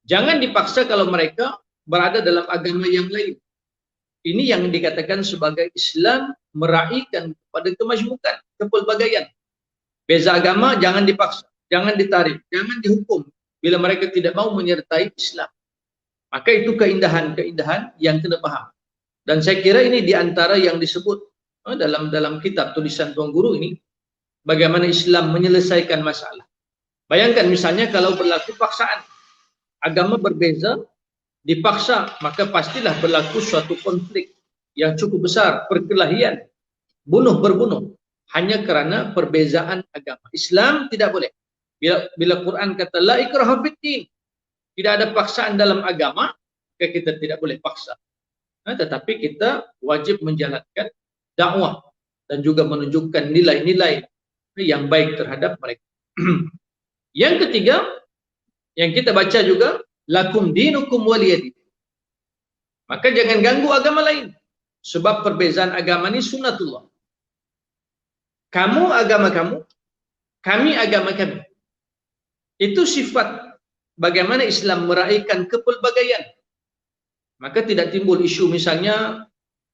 Jangan dipaksa kalau mereka berada dalam agama yang lain. Ini yang dikatakan sebagai Islam meraihkan kepada kemajmukan, kepelbagaian. Beza agama jangan dipaksa, jangan ditarik, jangan dihukum bila mereka tidak mau menyertai Islam. Maka itu keindahan-keindahan yang kena paham. Dan saya kira ini diantara yang disebut dalam kitab tulisan Tuan Guru ini, bagaimana Islam menyelesaikan masalah. Bayangkan misalnya kalau berlaku paksaan, agama berbeza, dipaksa, maka pastilah berlaku suatu konflik yang cukup besar, perkelahian, bunuh-berbunuh, hanya kerana perbezaan agama. Islam tidak boleh. Bila Quran kata la ikraha fiddin, tidak ada paksaan dalam agama, maka kita tidak boleh paksa. Tetapi kita wajib menjalankan dakwah dan juga menunjukkan nilai-nilai yang baik terhadap mereka. Yang ketiga, yang kita baca juga, lakum dinukum waliyadin. Maka jangan ganggu agama lain. Sebab perbezaan agama ini sunnatullah. Kamu agama kamu, kami agama kami. Itu sifat bagaimana Islam meraihkan kepelbagaian. Maka tidak timbul isu misalnya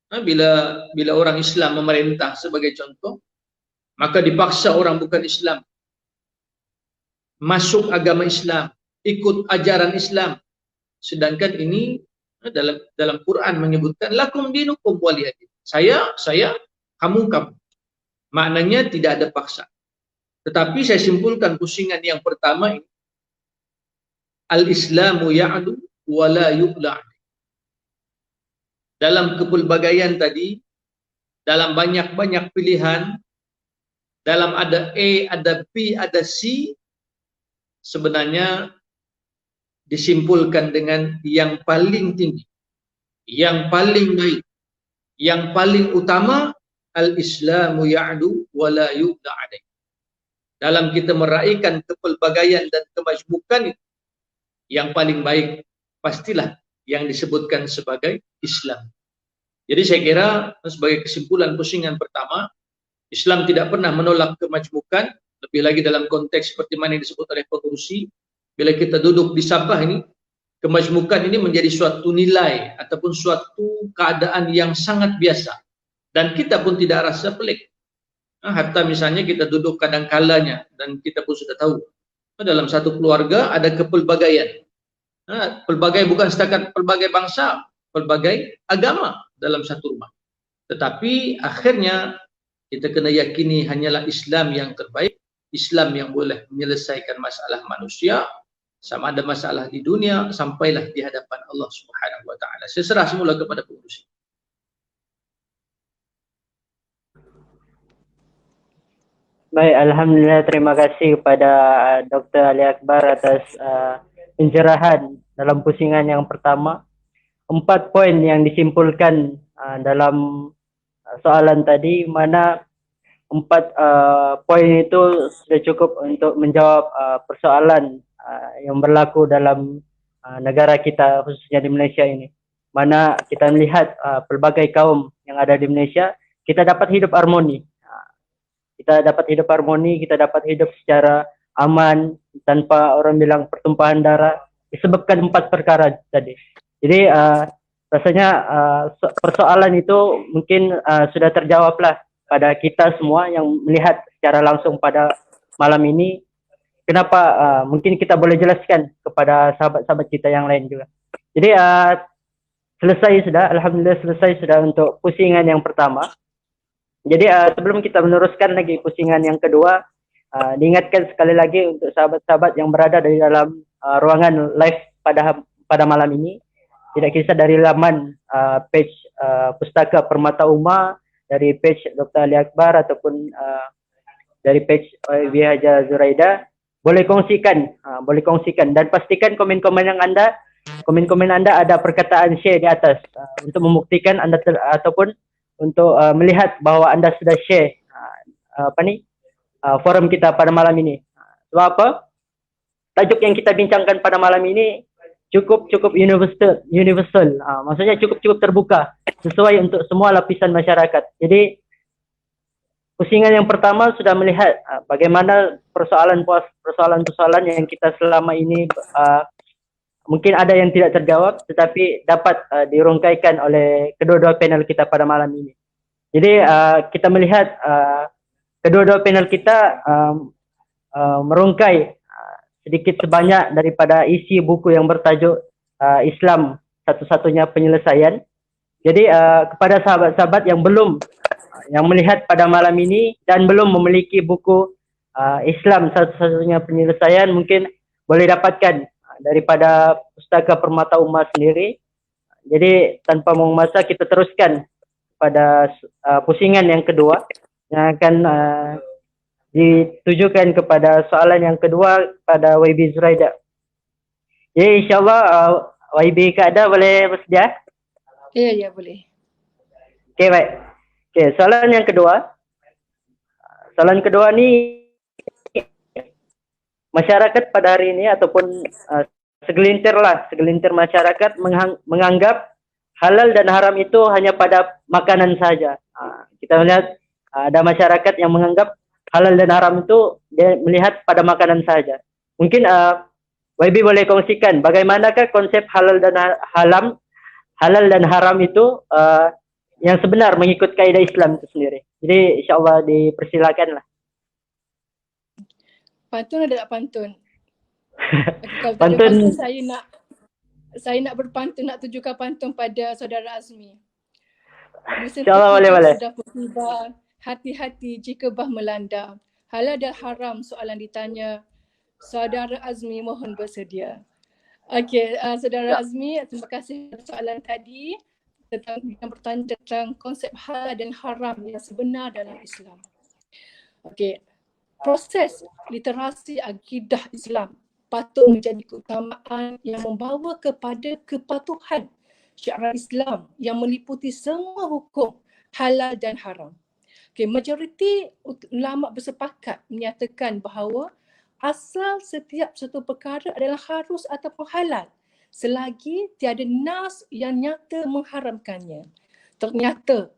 bila orang Islam memerintah sebagai contoh, maka dipaksa orang bukan Islam masuk agama Islam, ikut ajaran Islam. Sedangkan ini dalam Quran menyebutkan lakum dinukum waliyadin. Saya, kamu. Maknanya tidak ada paksa. Tetapi saya simpulkan pusingan yang pertama ini, al-Islamu ya'lu wa la yu'la'. Dalam kepelbagaian tadi, dalam banyak-banyak pilihan, dalam ada A, ada B, ada C, sebenarnya disimpulkan dengan yang paling tinggi, yang paling baik, yang paling utama, al-Islamu ya'lu wa la yu'la' alaih. Dalam kita meraihkan kepelbagaian dan kemajmukan, yang paling baik pastilah yang disebutkan sebagai Islam. Jadi saya kira sebagai kesimpulan pusingan pertama, Islam tidak pernah menolak kemajmukan, lebih lagi dalam konteks seperti mana yang disebut oleh pengurusi. Bila kita duduk di Sabah ini, kemajmukan ini menjadi suatu nilai ataupun suatu keadaan yang sangat biasa. Dan kita pun tidak rasa pelik. Hatta misalnya kita duduk kadang-kalanya, dan kita pun sudah tahu, dalam satu keluarga ada kepelbagaian. Pelbagai bukan setakat pelbagai bangsa, pelbagai agama dalam satu rumah. Tetapi akhirnya kita kena yakini hanyalah Islam yang terbaik, Islam yang boleh menyelesaikan masalah manusia, sama ada masalah di dunia, sampailah di hadapan Allah Subhanahu wa taala. Saya serah semula kepada pengurusi. Baik, alhamdulillah, terima kasih kepada Dr. Ali Akbar atas pencerahan dalam pusingan yang pertama. 4 poin yang disimpulkan dalam soalan tadi, mana 4 poin itu sudah cukup untuk menjawab persoalan yang berlaku dalam negara kita, khususnya di Malaysia ini. Mana kita melihat pelbagai kaum yang ada di Malaysia, kita dapat hidup harmoni. Kita dapat hidup harmoni, kita dapat hidup secara aman, tanpa orang bilang pertumpahan darah, disebabkan 4 perkara tadi. Jadi rasanya persoalan itu mungkin sudah terjawablah pada kita semua yang melihat secara langsung pada malam ini. Kenapa mungkin kita boleh jelaskan kepada sahabat-sahabat kita yang lain juga. Jadi selesai sudah, alhamdulillah selesai sudah untuk pusingan yang pertama. Jadi sebelum kita meneruskan lagi pusingan yang kedua, diingatkan sekali lagi untuk sahabat-sahabat yang berada di dalam ruangan live pada malam ini, tidak kisah dari laman page Pustaka Permata Uma, dari page Dr. Ali Akbar ataupun dari page OIB Haja Zuraida, boleh kongsikan dan pastikan komen-komen Anda ada perkataan share di atas untuk membuktikan Anda ataupun untuk melihat bahwa Anda sudah share forum kita pada malam ini. Sebab apa? Tajuk yang kita bincangkan pada malam ini cukup universal. Maksudnya cukup terbuka, sesuai untuk semua lapisan masyarakat. Jadi pusingan yang pertama sudah melihat bagaimana persoalan-persoalan yang kita selama ini mungkin ada yang tidak terjawab, tetapi dapat dirungkaikan oleh kedua-dua panel kita pada malam ini. Jadi kita melihat kedua-dua panel kita merungkai sedikit sebanyak daripada isi buku yang bertajuk Islam Satu-Satunya Penyelesaian. Jadi kepada sahabat-sahabat yang melihat pada malam ini dan belum memiliki buku Islam Satu-Satunya Penyelesaian, mungkin boleh dapatkan daripada Pustaka Permata Uma sendiri. Jadi tanpa membuang masa, kita teruskan pada pusingan yang kedua yang akan ditujukan kepada soalan yang kedua pada YB Zuraida. Jadi insyaAllah YB Kak Ada boleh bersedia? Ya, boleh. Okey, baik. Okey, soalan yang kedua. Soalan kedua ni, masyarakat pada hari ini ataupun segelintir masyarakat menganggap halal dan haram itu hanya pada makanan saja. Kita melihat ada masyarakat yang menganggap halal dan haram itu dia melihat pada makanan saja. Mungkin YB boleh kongsikan bagaimanakah konsep halal dan haram itu yang sebenar mengikut kaidah Islam itu sendiri. Jadi insyaAllah dipersilakanlah. Pantun ada tak pantun? Kalau tak ada Pantun. pantun, saya nak berpantun, nak tujukan pantun pada saudara Azmi. InsyaAllah boleh. Sudah tiba, hati-hati jika bah melanda. Halal dan haram soalan ditanya. Saudara Azmi mohon bersedia. Okey, saudara Azmi, terima kasih atas soalan tadi yang bertanya tentang konsep halal dan haram yang sebenar dalam Islam. Okey, proses literasi akidah Islam patut menjadi keutamaan yang membawa kepada kepatuhan syiar Islam yang meliputi semua hukum halal dan haram. Okay, majoriti ulama bersepakat menyatakan bahawa asal setiap satu perkara adalah harus ataupun halal selagi tiada nas yang nyata mengharamkannya. Ternyata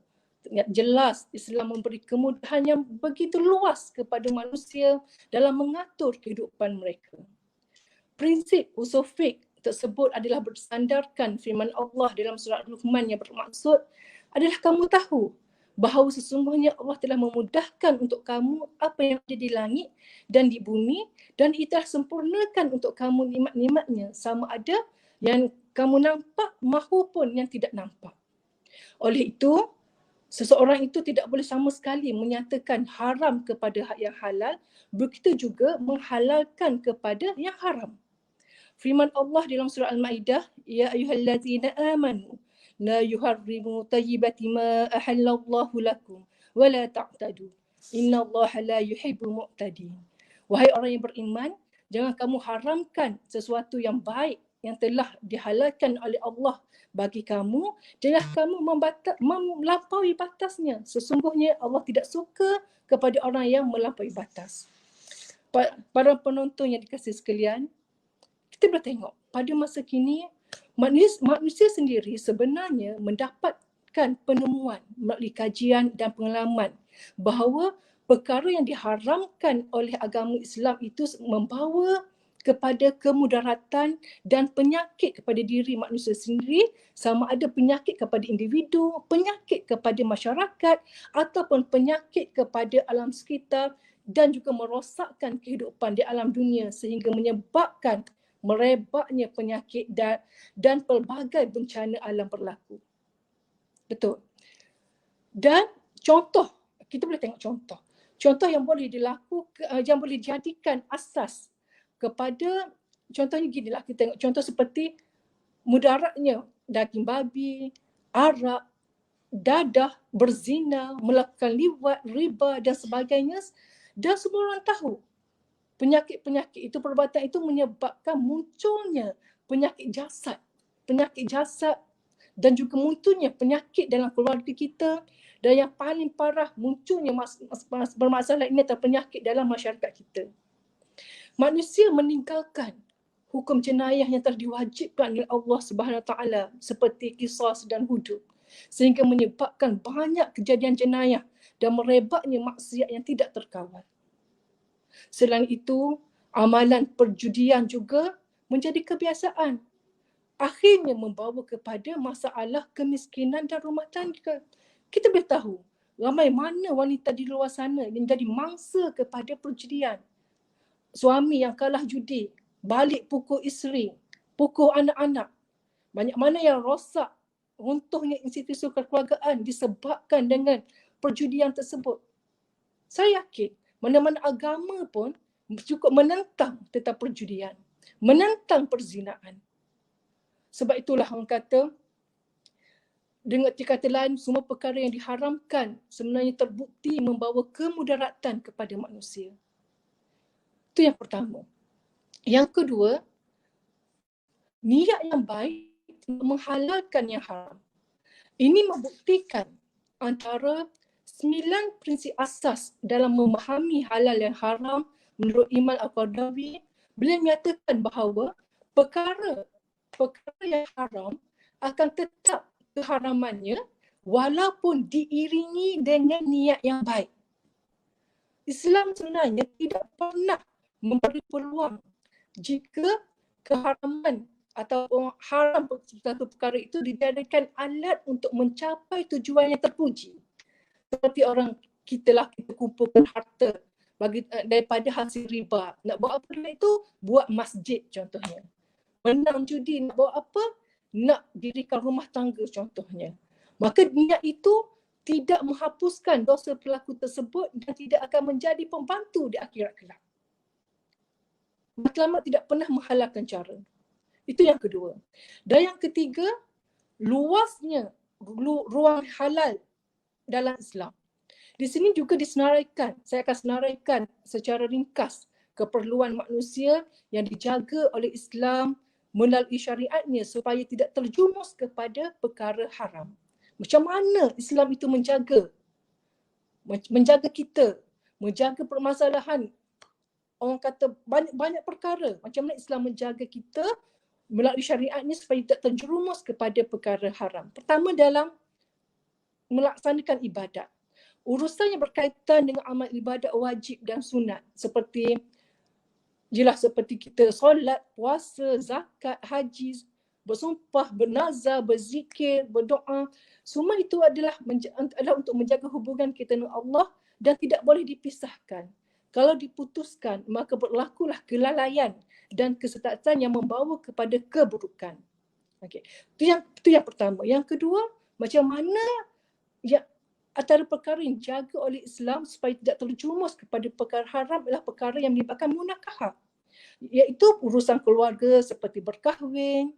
jelas Islam memberi kemudahan yang begitu luas kepada manusia dalam mengatur kehidupan mereka. Prinsip usul fiqh tersebut adalah bersandarkan firman Allah dalam surah Luqman yang bermaksud adalah kamu tahu bahawa sesungguhnya Allah telah memudahkan untuk kamu apa yang ada di langit dan di bumi dan ia telah sempurnakan untuk kamu nikmat-nikmatnya sama ada yang kamu nampak maupun yang tidak nampak. Oleh itu, seseorang itu tidak boleh sama sekali menyatakan haram kepada yang halal, begitu juga menghalalkan kepada yang haram. Firman Allah dalam surah Al-Maidah, ya ayyuhallazina amanu la yuharrimu tayyibati ma ahallallahu lakum wa la ta'tadu innallaha la yuhibbu mu'tadin. Wahai orang yang beriman, jangan kamu haramkan sesuatu yang baik yang telah dihalalkan oleh Allah bagi kamu, janganlah kamu melampaui batasnya. Sesungguhnya Allah tidak suka kepada orang yang melampaui batas. Para penonton yang dikasihi sekalian, kita boleh tengok pada masa kini manusia sendiri sebenarnya mendapatkan penemuan melalui kajian dan pengalaman bahawa perkara yang diharamkan oleh agama Islam itu membawa kepada kemudaratan dan penyakit kepada diri manusia sendiri, sama ada penyakit kepada individu, penyakit kepada masyarakat ataupun penyakit kepada alam sekitar dan juga merosakkan kehidupan di alam dunia sehingga menyebabkan merebaknya penyakit dan pelbagai bencana alam berlaku. Betul. Dan contoh kita boleh tengok contoh. Contoh yang boleh yang boleh dijadikan asas kepada, contohnya gini lah, kita tengok contoh seperti mudaratnya daging babi, arak, dadah, berzina, melakukan liwat, riba dan sebagainya. Dan semua orang tahu penyakit-penyakit itu, perbuatan itu menyebabkan munculnya penyakit jasad dan juga munculnya penyakit dalam keluarga kita, dan yang paling parah munculnya bermasalah ini atau penyakit dalam masyarakat kita. Manusia meninggalkan hukum jenayah yang telah diwajibkan oleh Allah Subhanahu Wa Taala seperti qisas dan hudud, sehingga menyebabkan banyak kejadian jenayah dan merebaknya maksiat yang tidak terkawal. Selain itu, amalan perjudian juga menjadi kebiasaan. Akhirnya membawa kepada masalah kemiskinan dan rumah tangga. Kita boleh tahu ramai mana wanita di luar sana yang jadi mangsa kepada perjudian. Suami yang kalah judi, balik pukul isteri, pukul anak-anak. Banyak mana yang rosak, runtuhnya institusi kekeluargaan disebabkan dengan perjudian tersebut. Saya yakin mana-mana agama pun cukup menentang tentang perjudian, menentang perzinaan. Sebab itulah orang kata, dengan kata lain, semua perkara yang diharamkan sebenarnya terbukti membawa kemudaratan kepada manusia. Itu yang pertama. Yang kedua, niat yang baik menghalalkan yang haram. Ini membuktikan antara 9 prinsip asas dalam memahami halal dan haram menurut Imam Al-Qardawi. Beliau menyatakan bahawa perkara yang haram akan tetap keharamannya walaupun diiringi dengan niat yang baik. Islam sebenarnya tidak pernah memberi peluang jika keharaman atau haram satu perkara itu dijadikan alat untuk mencapai tujuan yang terpuji. Seperti orang kita kumpulkan harta daripada hasil riba. Nak buat apa itu? Buat masjid contohnya. Menang judi, nak buat apa? Nak dirikan rumah tangga contohnya. Maka niat itu tidak menghapuskan dosa pelaku tersebut dan tidak akan menjadi pembantu di akhirat kelak. Matlamat tidak pernah menghalalkan cara. Itu yang kedua. Dan yang ketiga, luasnya ruang halal dalam Islam. Di sini juga disenaraikan, saya akan senaraikan secara ringkas keperluan manusia yang dijaga oleh Islam melalui syariatnya supaya tidak terjumus kepada perkara haram. Macam mana Islam itu menjaga kita, menjaga permasalahan, orang kata banyak perkara. Macam mana Islam menjaga kita melalui syariatnya supaya tidak terjerumus kepada perkara haram. Pertama, dalam melaksanakan ibadat. Urusan yang berkaitan dengan amal ibadat wajib dan sunat seperti kita solat, puasa, zakat, haji, bersumpah, bernazar, berzikir, berdoa. Semua itu adalah untuk menjaga hubungan kita dengan Allah dan tidak boleh dipisahkan. Kalau diputuskan, maka berlakulah kelalaian dan kesesatan yang membawa kepada keburukan. Okey. Itu yang pertama. Yang kedua, macam mana antara perkara yang dijaga oleh Islam supaya tidak terjumus kepada perkara haram adalah perkara yang melibatkan munakahah, iaitu urusan keluarga seperti berkahwin,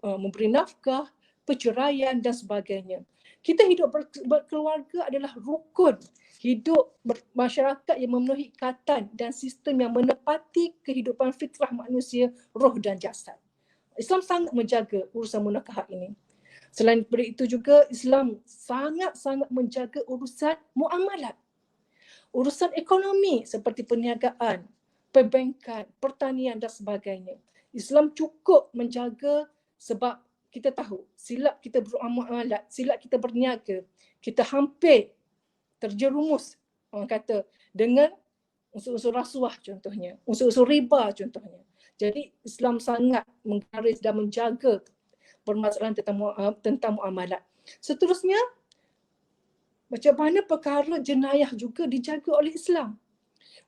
memberi nafkah, perceraian dan sebagainya. Kita hidup berkeluarga adalah rukun hidup masyarakat yang memenuhi ikatan dan sistem yang menepati kehidupan fitrah manusia, roh dan jasad. Islam sangat menjaga urusan munakahah ini. Selain daripada itu juga, Islam sangat-sangat menjaga urusan muamalat. Urusan ekonomi seperti perniagaan, perbankan, pertanian dan sebagainya. Islam cukup menjaga sebab kita tahu silap kita bermuamalat, silap kita berniaga, kita hampir terjerumus, orang kata, dengan unsur-unsur rasuah contohnya, unsur-unsur riba contohnya. Jadi Islam sangat menggaris dan menjaga permasalahan tentang muamalat. Seterusnya, macam mana perkara jenayah juga dijaga oleh Islam.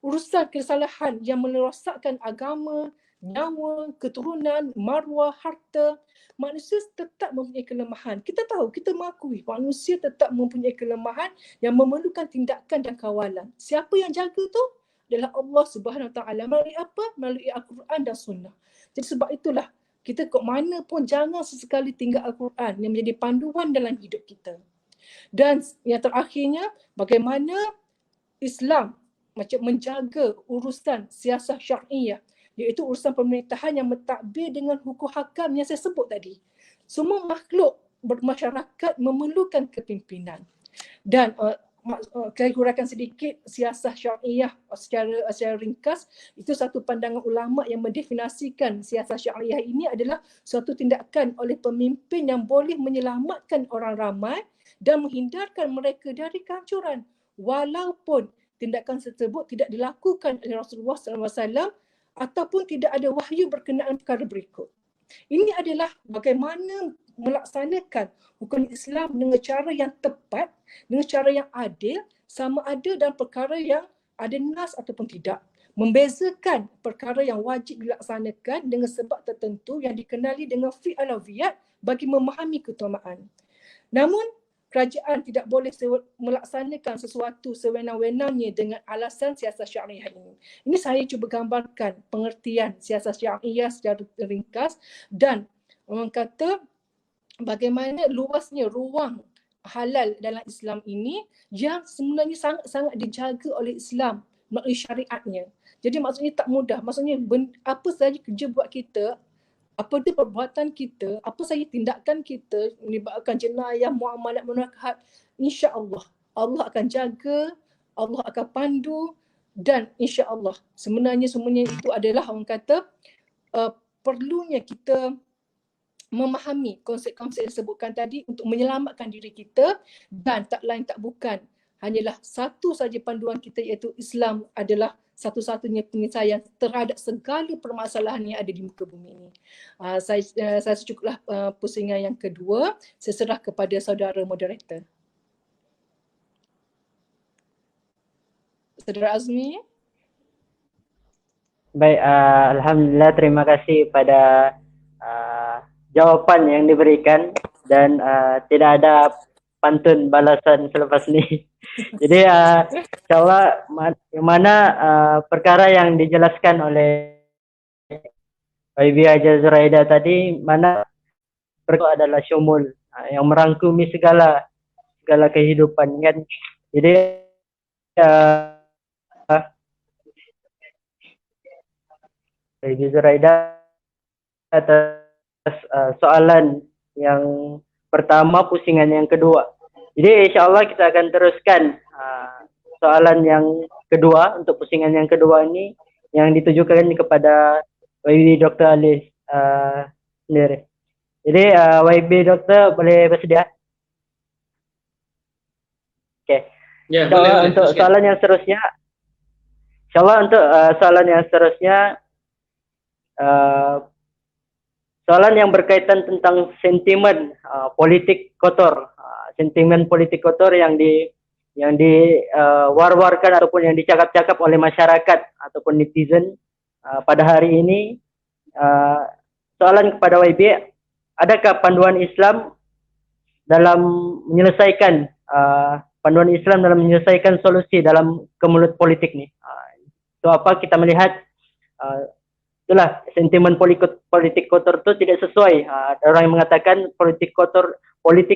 Urusan kesalahan yang merosakkan agama, nyawa, keturunan, maruah, harta. Manusia tetap mempunyai kelemahan. Kita tahu, kita mengakui manusia tetap mempunyai kelemahan yang memerlukan tindakan dan kawalan. Siapa yang jaga tu? Adalah Allah Subhanahu Wa Taala. Melalui apa? Melalui Al-Quran dan Sunnah. Jadi sebab itulah kita ke mana pun jangan sesekali tinggal Al-Quran yang menjadi panduan dalam hidup kita. Dan yang terakhirnya, bagaimana Islam macam menjaga urusan siasah syar'iyah, iaitu urusan pemerintahan yang mentadbir dengan hukum hakam yang saya sebut tadi. Semua makhluk bermasyarakat memerlukan kepimpinan. Dan saya huraikan sedikit siasah syar'iyah secara ringkas. Itu satu pandangan ulama yang mendefinisikan siasah syar'iyah ini adalah suatu tindakan oleh pemimpin yang boleh menyelamatkan orang ramai dan menghindarkan mereka dari kehancuran, walaupun tindakan tersebut tidak dilakukan oleh Rasulullah SAW ataupun tidak ada wahyu berkenaan perkara berikut. Ini adalah bagaimana melaksanakan hukum Islam dengan cara yang tepat, dengan cara yang adil, sama ada dalam perkara yang ada nas ataupun tidak. Membezakan perkara yang wajib dilaksanakan dengan sebab tertentu yang dikenali dengan fi'alawiyat bagi memahami keutamaan. Namun, kerajaan tidak boleh melaksanakan sesuatu sewenang-wenangnya dengan alasan siasat syariah ini. Ini saya cuba gambarkan pengertian siasat syariah secara ringkas dan orang kata bagaimana luasnya ruang halal dalam Islam ini yang sebenarnya sangat-sangat dijaga oleh Islam melalui syariatnya. Jadi maksudnya tak mudah. Maksudnya apa sahaja kerja buat kita, apa dia perbuatan kita, apa saja tindakan kita melibatkan jenayah, muamalat, munakahat, insya-Allah Allah akan jaga, Allah akan pandu dan insya-Allah sebenarnya semuanya itu adalah orang kata perlunya kita memahami konsep-konsep yang disebutkan tadi untuk menyelamatkan diri kita dan tak lain tak bukan hanyalah satu saja panduan kita iaitu Islam adalah satu-satunya penyelesaian terhadap segala permasalahan yang ada di muka bumi ini. Saya cukuplah pusingan yang kedua. Saya serah kepada saudara moderator. Saudara Azmi. Baik, alhamdulillah, terima kasih pada jawapan yang diberikan dan tidak ada pantun balasan selepas ini. Jadi insyaAllah mana perkara yang dijelaskan oleh Ibu Haja Zuraida tadi, mana perkara adalah syumul, yang merangkumi segala kehidupan kan. Jadi Ibu Zuraida atas soalan yang pertama, pusingan yang kedua. Jadi insyaAllah kita akan teruskan soalan yang kedua untuk pusingan yang kedua ini yang ditujukan kepada YB Dr. Alis sendiri. Jadi YB Dr. boleh bersedia? Oke. Ya, boleh. Untuk soalan yang seterusnya, insyaAllah untuk soalan yang seterusnya, soalan yang berkaitan tentang sentimen politik kotor, sentimen politik kotor yang war-warkan ataupun yang dicakap-cakap oleh masyarakat ataupun netizen pada hari ini. Soalan kepada YB, adakah panduan Islam dalam menyelesaikan solusi dalam kemelut politik ni? Itu apa kita melihat itulah sentimen politik kotor itu tidak sesuai. Orang yang mengatakan politik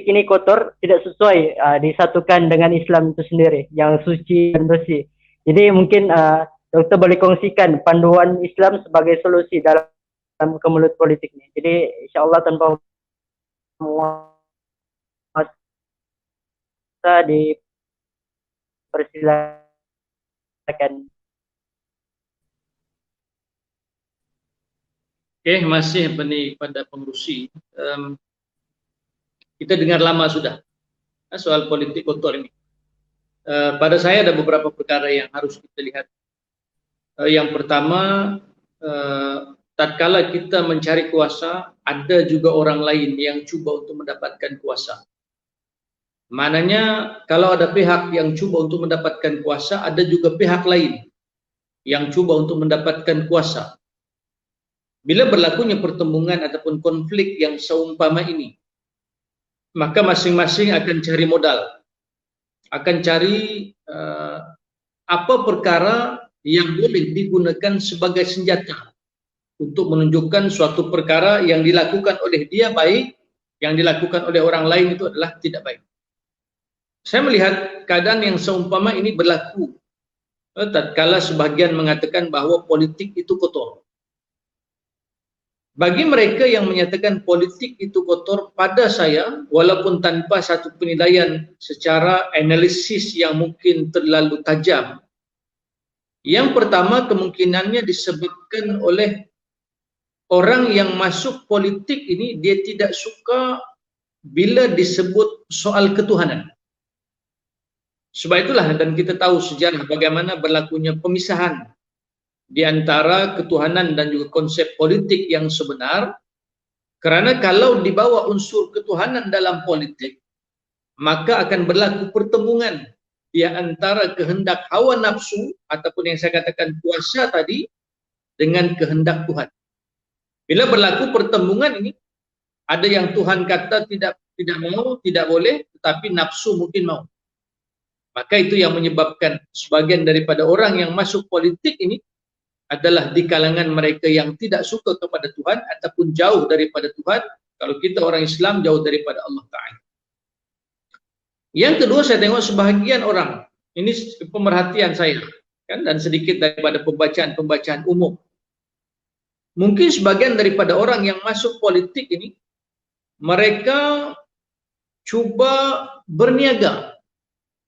ini kotor tidak sesuai disatukan dengan Islam itu sendiri yang suci dan bersih. Jadi mungkin Doktor boleh kongsikan panduan Islam sebagai solusi dalam kemelut politik ini. Jadi insyaAllah tanpa masa dipersilakan. Oke, masih pada pengurusi. Kita dengar lama sudah soal politik kotor ini. Pada saya ada beberapa perkara yang harus kita lihat. Yang pertama, tatkala kita mencari kuasa, ada juga orang lain yang cuba untuk mendapatkan kuasa. Maknanya kalau ada pihak yang cuba untuk mendapatkan kuasa, ada juga pihak lain yang cuba untuk mendapatkan kuasa. bila berlakunya pertembungan ataupun konflik yang seumpama ini, maka masing-masing akan cari modal, akan cari apa perkara yang boleh digunakan sebagai senjata untuk menunjukkan suatu perkara yang dilakukan oleh dia baik, yang dilakukan oleh orang lain itu adalah tidak baik. Saya melihat keadaan yang seumpama ini berlaku tatkala sebahagian mengatakan bahawa politik itu kotor. Bagi mereka yang menyatakan politik itu kotor, pada saya, walaupun tanpa satu penilaian secara analisis yang mungkin terlalu tajam, yang pertama kemungkinannya disebabkan oleh orang yang masuk politik ini, dia tidak suka bila disebut soal ketuhanan. Sebab itulah, dan kita tahu sejarah bagaimana berlakunya pemisahan di antara ketuhanan dan juga konsep politik yang sebenar, kerana kalau dibawa unsur ketuhanan dalam politik, maka akan berlaku pertembungan di antara kehendak hawa nafsu ataupun yang saya katakan kuasa tadi dengan kehendak Tuhan. Bila berlaku pertembungan ini, ada yang Tuhan kata tidak mau, tidak boleh, tetapi nafsu mungkin mau. Maka itu yang menyebabkan sebagian daripada orang yang masuk politik ini adalah di kalangan mereka yang tidak suka kepada Tuhan ataupun jauh daripada Tuhan. Kalau kita orang Islam, jauh daripada Allah Ta'ala. Yang kedua, saya tengok sebahagian orang, ini pemerhatian saya, kan, dan sedikit daripada pembacaan umum. Mungkin sebagian daripada orang yang masuk politik ini, mereka cuba berniaga.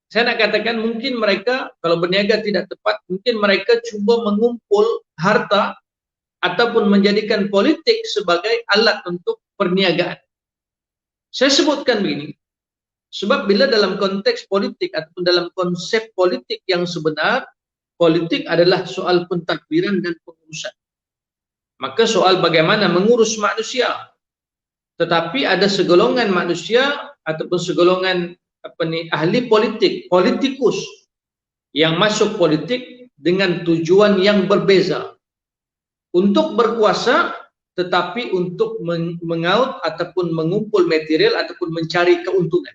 Saya nak katakan mungkin mereka, kalau berniaga tidak tepat, mungkin mereka cuba mengumpul harta ataupun menjadikan politik sebagai alat untuk perniagaan. Saya sebutkan begini, sebab bila dalam konteks politik ataupun dalam konsep politik yang sebenar, politik adalah soal pentadbiran dan pengurusan. Maka soal bagaimana mengurus manusia. Tetapi ada segolongan manusia ataupun segolongan ahli politik, politikus yang masuk politik dengan tujuan yang berbeza. Untuk berkuasa, tetapi untuk mengaut ataupun mengumpul material ataupun mencari keuntungan.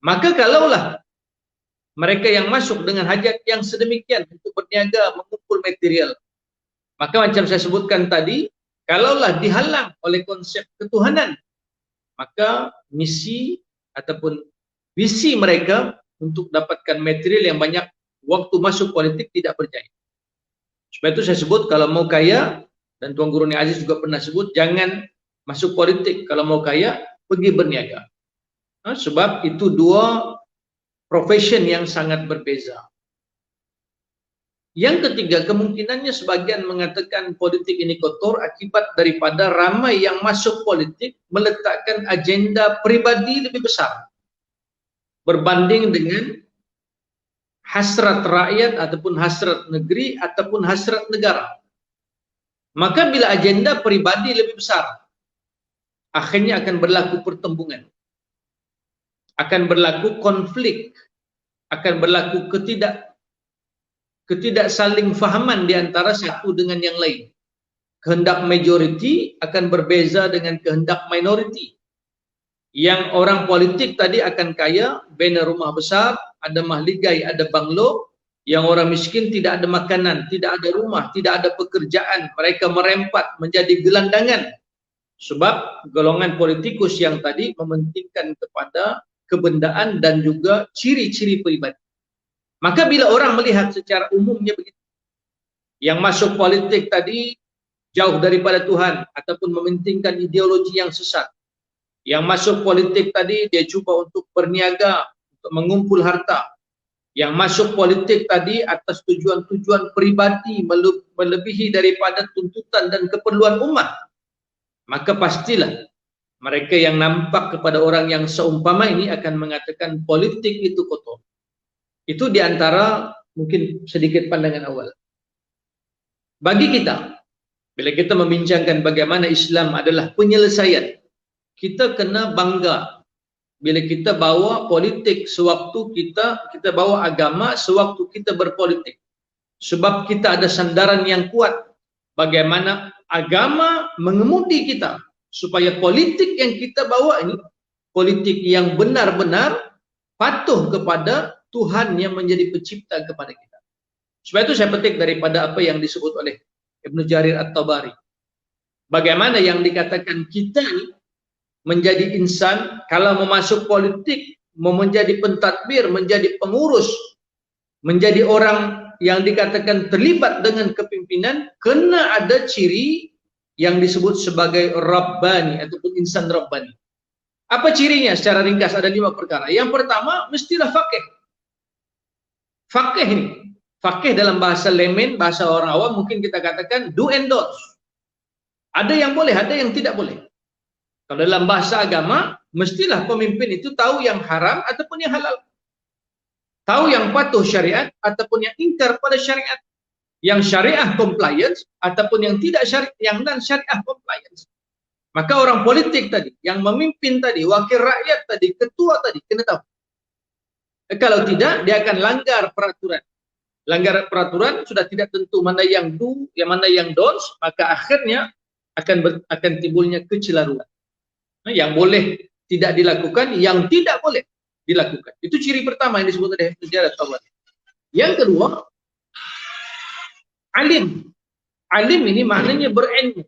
Maka kalaulah mereka yang masuk dengan hajat yang sedemikian untuk berniaga, mengumpul material, maka macam saya sebutkan tadi, kalaulah dihalang oleh konsep ketuhanan, maka misi ataupun visi mereka untuk dapatkan material yang banyak waktu masuk politik tidak berjaya. Sebab itu saya sebut, kalau mau kaya, dan Tuan Guru Ni Aziz juga pernah sebut, jangan masuk politik. Kalau mau kaya, pergi berniaga. Sebab itu dua profession yang sangat berbeza. Yang ketiga, kemungkinannya sebagian mengatakan politik ini kotor akibat daripada ramai yang masuk politik meletakkan agenda pribadi lebih besar berbanding dengan hasrat rakyat ataupun hasrat negeri ataupun hasrat negara. Maka bila agenda pribadi lebih besar, akhirnya akan berlaku pertembungan, akan berlaku konflik, akan berlaku ketidak saling fahaman di antara satu dengan yang lain. Kehendak majoriti akan berbeza dengan kehendak minoriti. Yang orang politik tadi akan kaya, bina rumah besar, ada mahligai, ada banglo. Yang orang miskin tidak ada makanan, tidak ada rumah, tidak ada pekerjaan. Mereka merempat menjadi gelandangan. Sebab golongan politikus yang tadi mementingkan kepada kebendaan dan juga ciri-ciri pribadi. Maka bila orang melihat secara umumnya begitu, yang masuk politik tadi jauh daripada Tuhan ataupun mementingkan ideologi yang sesat. Yang masuk politik tadi dia cuba untuk berniaga, untuk mengumpul harta. Yang masuk politik tadi atas tujuan-tujuan pribadi melebihi daripada tuntutan dan keperluan umat. Maka pastilah mereka yang nampak kepada orang yang seumpama ini akan mengatakan politik itu kotor. Itu diantara mungkin sedikit pandangan awal. Bagi kita, bila kita membincangkan bagaimana Islam adalah penyelesaian, kita kena bangga bila kita bawa politik sewaktu kita bawa agama sewaktu kita berpolitik. Sebab kita ada sandaran yang kuat bagaimana agama mengemudi kita supaya politik yang kita bawa ini politik yang benar-benar patuh kepada Tuhan yang menjadi pencipta kepada kita. Sebab itu saya petik daripada apa yang disebut oleh Ibnu Jarir At-Tabari. Bagaimana yang dikatakan kita ini menjadi insan, kalau mau masuk politik, mau menjadi pentadbir, menjadi pengurus, menjadi orang yang dikatakan terlibat dengan kepimpinan, kena ada ciri yang disebut sebagai Rabbani ataupun insan Rabbani. Apa cirinya? Secara ringkas ada 5 perkara. Yang pertama, mestilah faqih. Faqih ini, faqih dalam bahasa layman, bahasa orang awam mungkin kita katakan do and don'ts. Ada yang boleh, ada yang tidak boleh. Kalau dalam bahasa agama, mestilah pemimpin itu tahu yang haram ataupun yang halal. Tahu yang patuh syariat ataupun yang ingkar pada syariat. Yang syariah compliance ataupun yang tidak syariah, yang non syariah compliance. Maka orang politik tadi, yang memimpin tadi, wakil rakyat tadi, ketua tadi, kena tahu. Kalau tidak, dia akan langgar peraturan. Langgar peraturan sudah tidak tentu mana yang do, yang mana yang don'ts, maka akhirnya akan timbulnya kecelaruan. Yang boleh tidak dilakukan, yang tidak boleh dilakukan. Itu ciri pertama yang disebut oleh sejarah Tawar. Yang kedua, alim. Alim ini maknanya berilmu.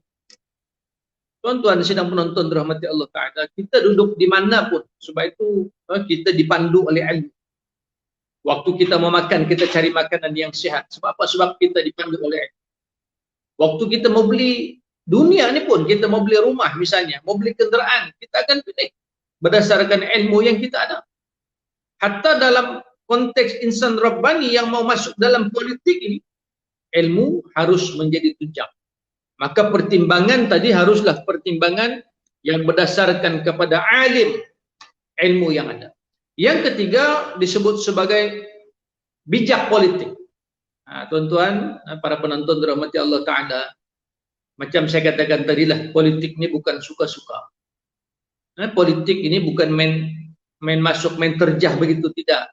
Tuan-tuan sedang menonton dirahmati Allah Ta'ala, kita duduk dimanapun, sebab itu kita dipandu oleh ilmu. Waktu kita mau makan, kita cari makanan yang sehat. Sebab apa? Sebab kita dipandu oleh ilmu. Waktu kita mau beli dunia ini pun, kita mau beli rumah misalnya, mau beli kenderaan, kita akan pilih berdasarkan ilmu yang kita ada. Hatta dalam konteks insan Rabbani yang mau masuk dalam politik ini, ilmu harus menjadi tunjang. Maka pertimbangan tadi haruslah pertimbangan yang berdasarkan kepada alim, ilmu yang ada. Yang ketiga disebut sebagai bijak politik. Tuan-tuan, para penonton dirahmati Allah Ta'ala, macam saya katakan tadilah, politik ini bukan suka-suka. Politik ini bukan main masuk, main terjah begitu, tidak.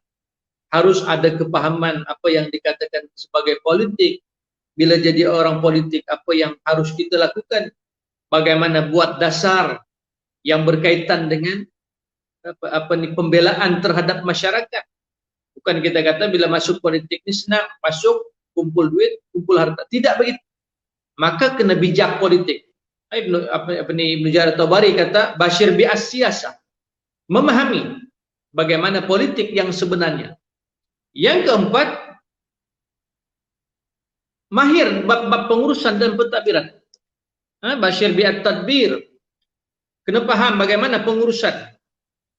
Harus ada kepahaman apa yang dikatakan sebagai politik. Bila jadi orang politik, apa yang harus kita lakukan? Bagaimana buat dasar yang berkaitan dengan pembelaan terhadap masyarakat. Bukan kita kata bila masuk politik ini senang, masuk, kumpul duit, kumpul harta. Tidak begitu. Maka kena bijak politik. Ibnu Jarir At-Tabari kata, Bashir bi'as-siyasah. Memahami bagaimana politik yang sebenarnya. Yang keempat, mahir bab-bab pengurusan dan pentadbiran. Bashir bi'at-tadbir. Kena paham bagaimana pengurusan,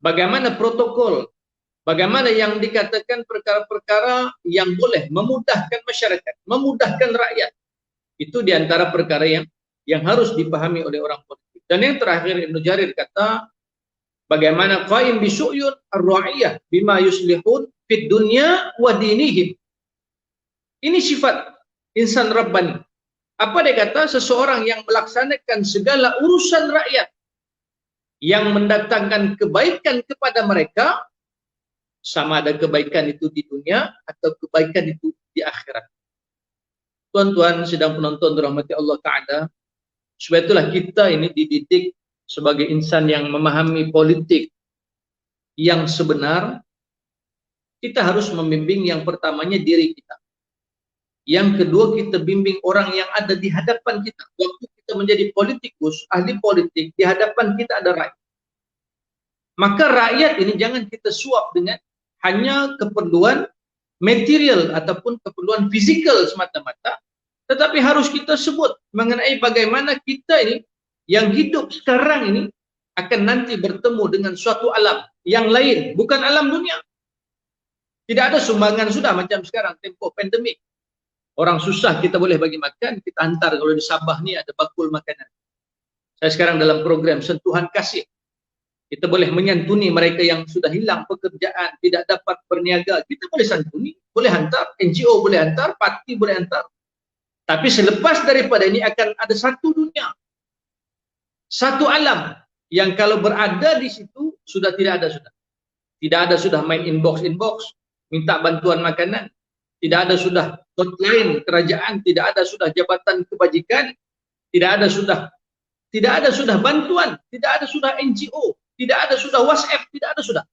bagaimana protokol, bagaimana yang dikatakan perkara-perkara yang boleh memudahkan masyarakat, memudahkan rakyat. Itu diantara perkara yang harus dipahami oleh orang politik. Dan yang terakhir Ibnu Jarir kata, bagaimana qaim bisyuyun ar-ra'iyah bima yuslihun fid dunya wa dinihim. Ini sifat insan Rabbani. Apa dia kata? Seseorang yang melaksanakan segala urusan rakyat yang mendatangkan kebaikan kepada mereka, sama ada kebaikan itu di dunia atau kebaikan itu di akhirat. Tuan-tuan sedang penonton dirahmati Allah Ta'ala, sebab itulah kita ini dididik sebagai insan yang memahami politik yang sebenar. Kita harus membimbing yang pertamanya diri kita. Yang kedua, kita bimbing orang yang ada di hadapan kita. Waktu kita menjadi politikus, ahli politik, di hadapan kita ada rakyat. Maka rakyat ini jangan kita suap dengan hanya keperluan material ataupun keperluan fisikal semata-mata, tetapi harus kita sebut mengenai bagaimana kita ini yang hidup sekarang ini akan nanti bertemu dengan suatu alam yang lain, bukan alam dunia. Tidak ada sumbangan sudah macam sekarang, tempoh pandemik. Orang susah kita boleh bagi makan, kita hantar. Kalau di Sabah ni ada bakul makanan. Saya sekarang dalam program Sentuhan Kasih. Kita boleh menyantuni mereka yang sudah hilang pekerjaan, tidak dapat berniaga. Kita boleh santuni, boleh hantar. NGO boleh hantar, parti boleh hantar. Tapi selepas daripada ini akan ada satu dunia. Satu alam yang kalau berada di situ sudah tidak ada sudah. Tidak ada sudah main inbox, minta bantuan makanan. Tidak ada sudah hotline kerajaan, tidak ada sudah jabatan kebajikan, tidak ada sudah bantuan, tidak ada sudah NGO, tidak ada sudah WhatsApp, tidak ada sudah.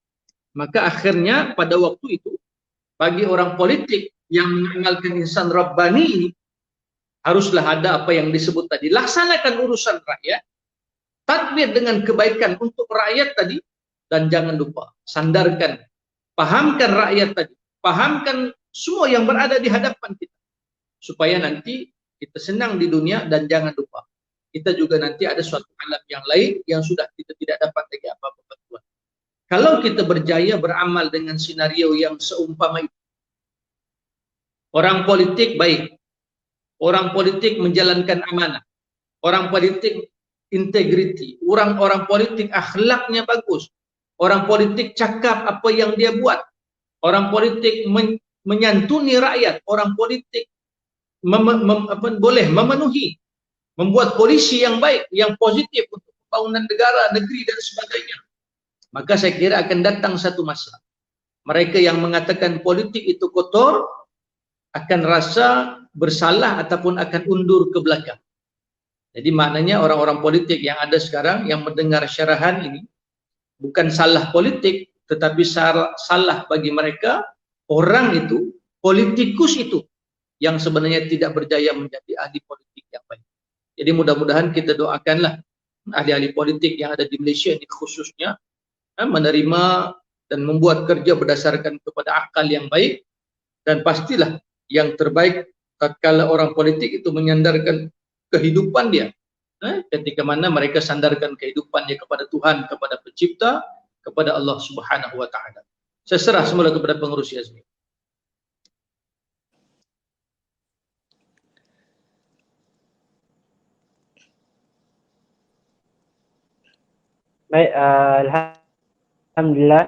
Maka akhirnya pada waktu itu bagi orang politik yang mengenalkan insan Rabbani ini, haruslah ada apa yang disebut tadi, laksanakan urusan rakyat, tadbir dengan kebaikan untuk rakyat tadi, dan jangan lupa sandarkan, pahamkan rakyat tadi, pahamkan semua yang berada di hadapan kita, supaya nanti kita senang di dunia. Dan jangan lupa kita juga nanti ada suatu alam yang lain yang sudah kita tidak dapat lagi apa-apa bantuan. Kalau kita berjaya beramal dengan sinario yang seumpama itu, orang politik baik, orang politik menjalankan amanah, orang politik integriti, orang politik akhlaknya bagus, orang politik cakap apa yang dia buat, orang politik menyantuni rakyat, orang politik boleh memenuhi, membuat polisi yang baik, yang positif untuk pembangunan negara, negeri dan sebagainya. Maka saya kira akan datang satu masa, mereka yang mengatakan politik itu kotor akan rasa bersalah ataupun akan undur ke belakang. Jadi maknanya orang-orang politik yang ada sekarang yang mendengar syarahan ini bukan salah politik, tetapi salah bagi mereka orang itu, politikus itu yang sebenarnya tidak berjaya menjadi ahli politik yang baik. Jadi mudah-mudahan kita doakanlah ahli-ahli politik yang ada di Malaysia ini khususnya menerima dan membuat kerja berdasarkan kepada akal yang baik, dan pastilah yang terbaik tatkala orang politik itu menyandarkan kehidupan dia, ketika mana mereka sandarkan kehidupannya kepada Tuhan, kepada Pencipta, kepada Allah Subhanahu wa taala. Saya serah semula kepada pengurus Yazmi. Baik, alhamdulillah.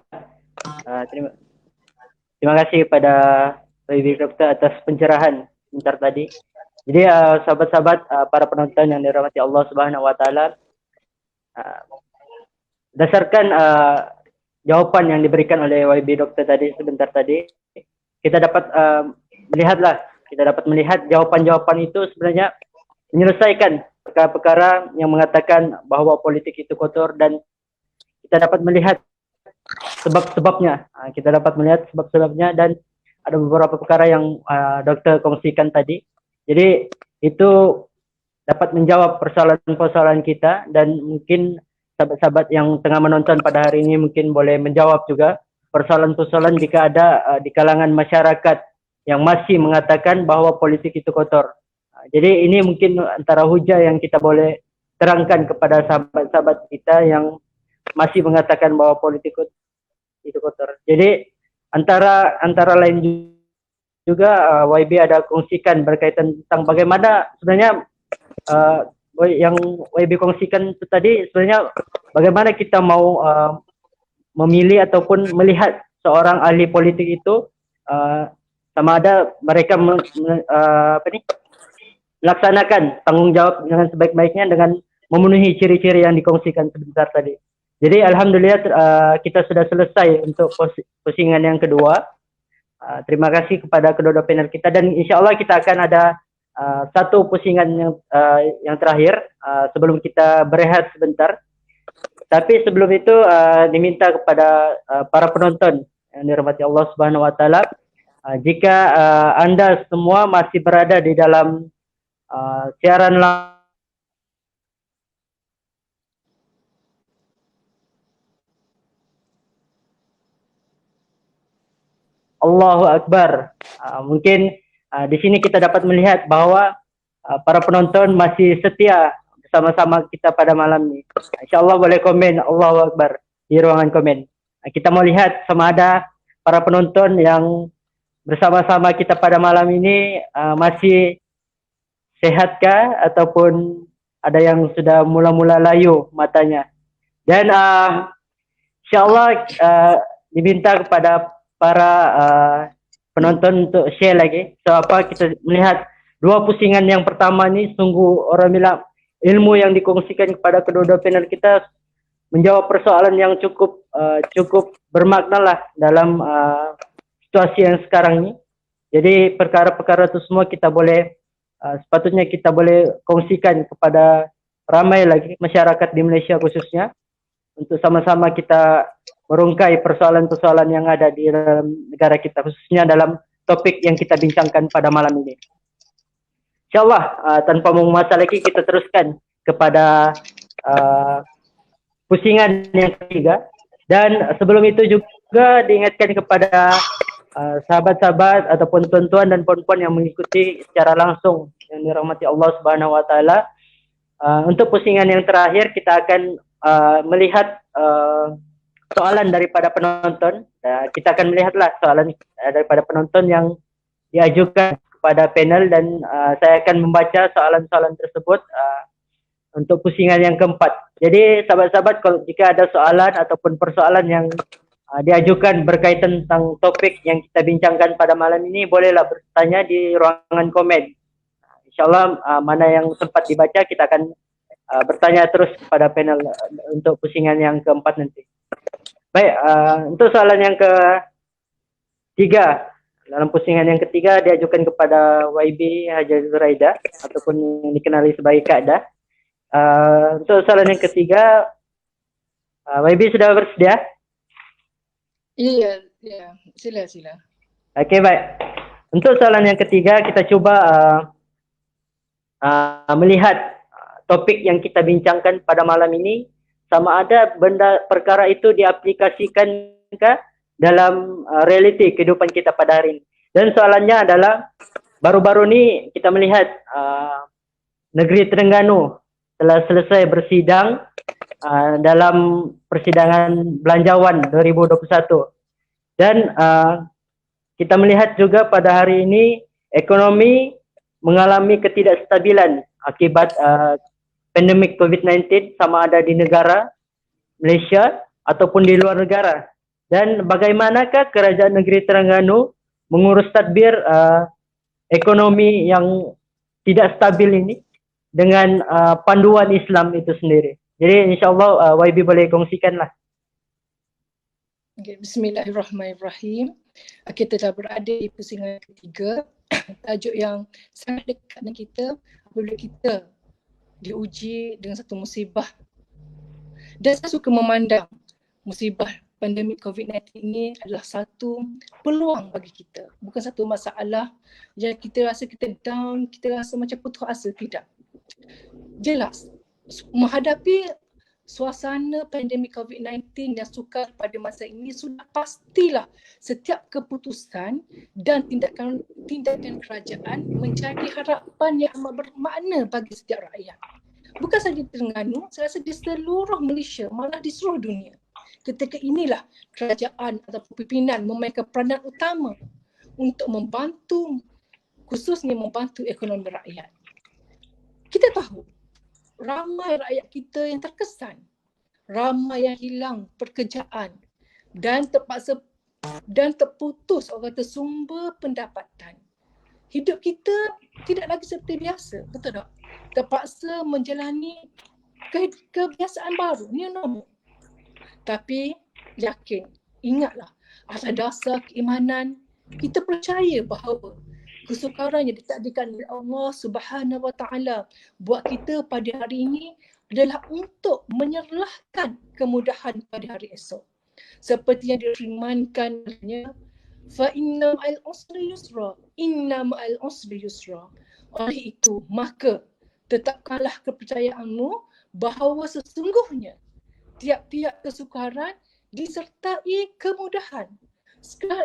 Terima kasih kepada Ibu Dokter atas pencerahan sebentar tadi. Jadi sahabat-sahabat, para penonton yang dirahmati Allah Subhanahu wa taala, berdasarkan jawaban yang diberikan oleh YB Dokter tadi sebentar tadi, kita dapat melihat jawaban-jawaban itu sebenarnya menyelesaikan perkara-perkara yang mengatakan bahwa politik itu kotor, dan kita dapat melihat sebab-sebabnya. Kita dapat melihat sebab-sebabnya, dan ada beberapa perkara yang dokter kongsikan tadi. Jadi itu dapat menjawab persoalan-persoalan kita, dan mungkin sahabat-sahabat yang tengah menonton pada hari ini mungkin boleh menjawab juga persoalan-persoalan jika ada di kalangan masyarakat yang masih mengatakan bahwa politik itu kotor. Jadi ini mungkin antara hujah yang kita boleh terangkan kepada sahabat-sahabat kita yang masih mengatakan bahwa politik itu kotor. Jadi antara lain juga YB ada kongsikan berkaitan tentang bagaimana sebenarnya yang YB kongsikan itu tadi, sebenarnya bagaimana kita mau memilih ataupun melihat seorang ahli politik itu sama ada mereka melaksanakan tanggung jawab dengan sebaik-baiknya dengan memenuhi ciri-ciri yang dikongsikan sebentar tadi. Jadi alhamdulillah kita sudah selesai untuk pusingan yang kedua. Terima kasih kepada kedua-dua panel kita, dan insya-Allah kita akan ada satu pusingan yang terakhir sebelum kita berehat sebentar. Tapi sebelum itu diminta kepada para penonton yang dirahmati Allah Subhanahu wa taala, jika Anda semua masih berada di dalam siaran Allahu Akbar. Mungkin di sini kita dapat melihat bahwa para penonton masih setia bersama-sama kita pada malam ini. InsyaAllah boleh komen Allahu Akbar di ruangan komen. Kita mau lihat sama ada para penonton yang bersama-sama kita pada malam ini masih sehatkah ataupun ada yang sudah mula-mula layu matanya. Dan insyaAllah diminta kepada para penonton untuk share lagi. So kita melihat dua pusingan yang pertama ini sungguh orang bilang ilmu yang dikongsikan kepada kedua-dua panel kita menjawab persoalan yang cukup bermakna lah dalam situasi yang sekarang ini. Jadi perkara-perkara itu semua kita boleh sepatutnya kita boleh kongsikan kepada ramai lagi masyarakat di Malaysia khususnya, untuk sama-sama kita merungkai persoalan-persoalan yang ada di dalam negara kita, khususnya dalam topik yang kita bincangkan pada malam ini. InsyaAllah, tanpa membuang masa lagi, kita teruskan kepada pusingan yang ketiga. Dan sebelum itu juga diingatkan kepada sahabat-sahabat ataupun tuan-tuan dan puan-puan yang mengikuti secara langsung yang dirahmati Allah Subhanahu Wa Taala, untuk pusingan yang terakhir kita akan melihat soalan daripada penonton. Kita akan melihatlah soalan daripada penonton yang diajukan kepada panel, dan saya akan membaca soalan-soalan tersebut untuk pusingan yang keempat. Jadi sahabat-sahabat, kalau jika ada soalan ataupun persoalan yang diajukan berkaitan tentang topik yang kita bincangkan pada malam ini, bolehlah bertanya di ruangan komen. InsyaAllah mana yang sempat dibaca kita akan bertanya terus kepada panel untuk pusingan yang keempat nanti. Baik, untuk soalan yang ketiga, dalam pusingan yang ketiga diajukan kepada YB Haji Zuraida ataupun yang dikenali sebagai Kak Dah. Untuk soalan yang ketiga, YB sudah bersedia? Ya, sila. Okey, baik. Untuk soalan yang ketiga, kita cuba melihat topik yang kita bincangkan pada malam ini, sama ada perkara itu diaplikasikan ke dalam realiti kehidupan kita pada hari ini. Dan soalannya adalah, baru-baru ni kita melihat negeri Terengganu telah selesai bersidang dalam persidangan Belanjawan 2021. Dan kita melihat juga pada hari ini ekonomi mengalami ketidakstabilan akibat pandemik COVID-19, sama ada di negara Malaysia ataupun di luar negara. Dan bagaimanakah kerajaan negeri Terengganu mengurus tadbir ekonomi yang tidak stabil ini dengan panduan Islam itu sendiri. Jadi insyaAllah YB boleh kongsikanlah. Okay, Bismillahirrahmanirrahim. Kita telah berada di pusingan ketiga. Tajuk yang sangat dekat dengan kita apabila kita diuji dengan satu musibah. Dan saya suka memandang musibah pandemik COVID-19 ini adalah satu peluang bagi kita. Bukan satu masalah yang kita rasa kita down, kita rasa macam putus asa. Tidak. Jelas, menghadapi suasana pandemik COVID-19 yang sukar pada masa ini, sudah pastilah setiap keputusan dan tindakan kerajaan menjadi harapan yang amat bermakna bagi setiap rakyat. Bukan sahaja di Terengganu, saya rasa di seluruh Malaysia, malah di seluruh dunia. Ketika inilah kerajaan atau pimpinan memainkan peranan utama untuk membantu, khususnya membantu ekonomi rakyat. Kita tahu ramai rakyat kita yang terkesan, ramai yang hilang pekerjaan dan terputus orang kata sumber pendapatan. Hidup kita tidak lagi seperti biasa, betul tak? Terpaksa menjalani kebiasaan baru, new normal. Tapi yakin, ingatlah, atas dasar keimanan, kita percaya bahawa kesukaran yang ditakdirkan oleh Allah Subhanahu Wa Taala buat kita pada hari ini adalah untuk menyerlahkan kemudahan pada hari esok. Seperti yang difirmankannya, fa inna ma'al usri yusra, inna ma'al usri yusra. Oleh itu, maka tetapkanlah kepercayaanmu bahawa sesungguhnya tiap-tiap kesukaran disertai kemudahan.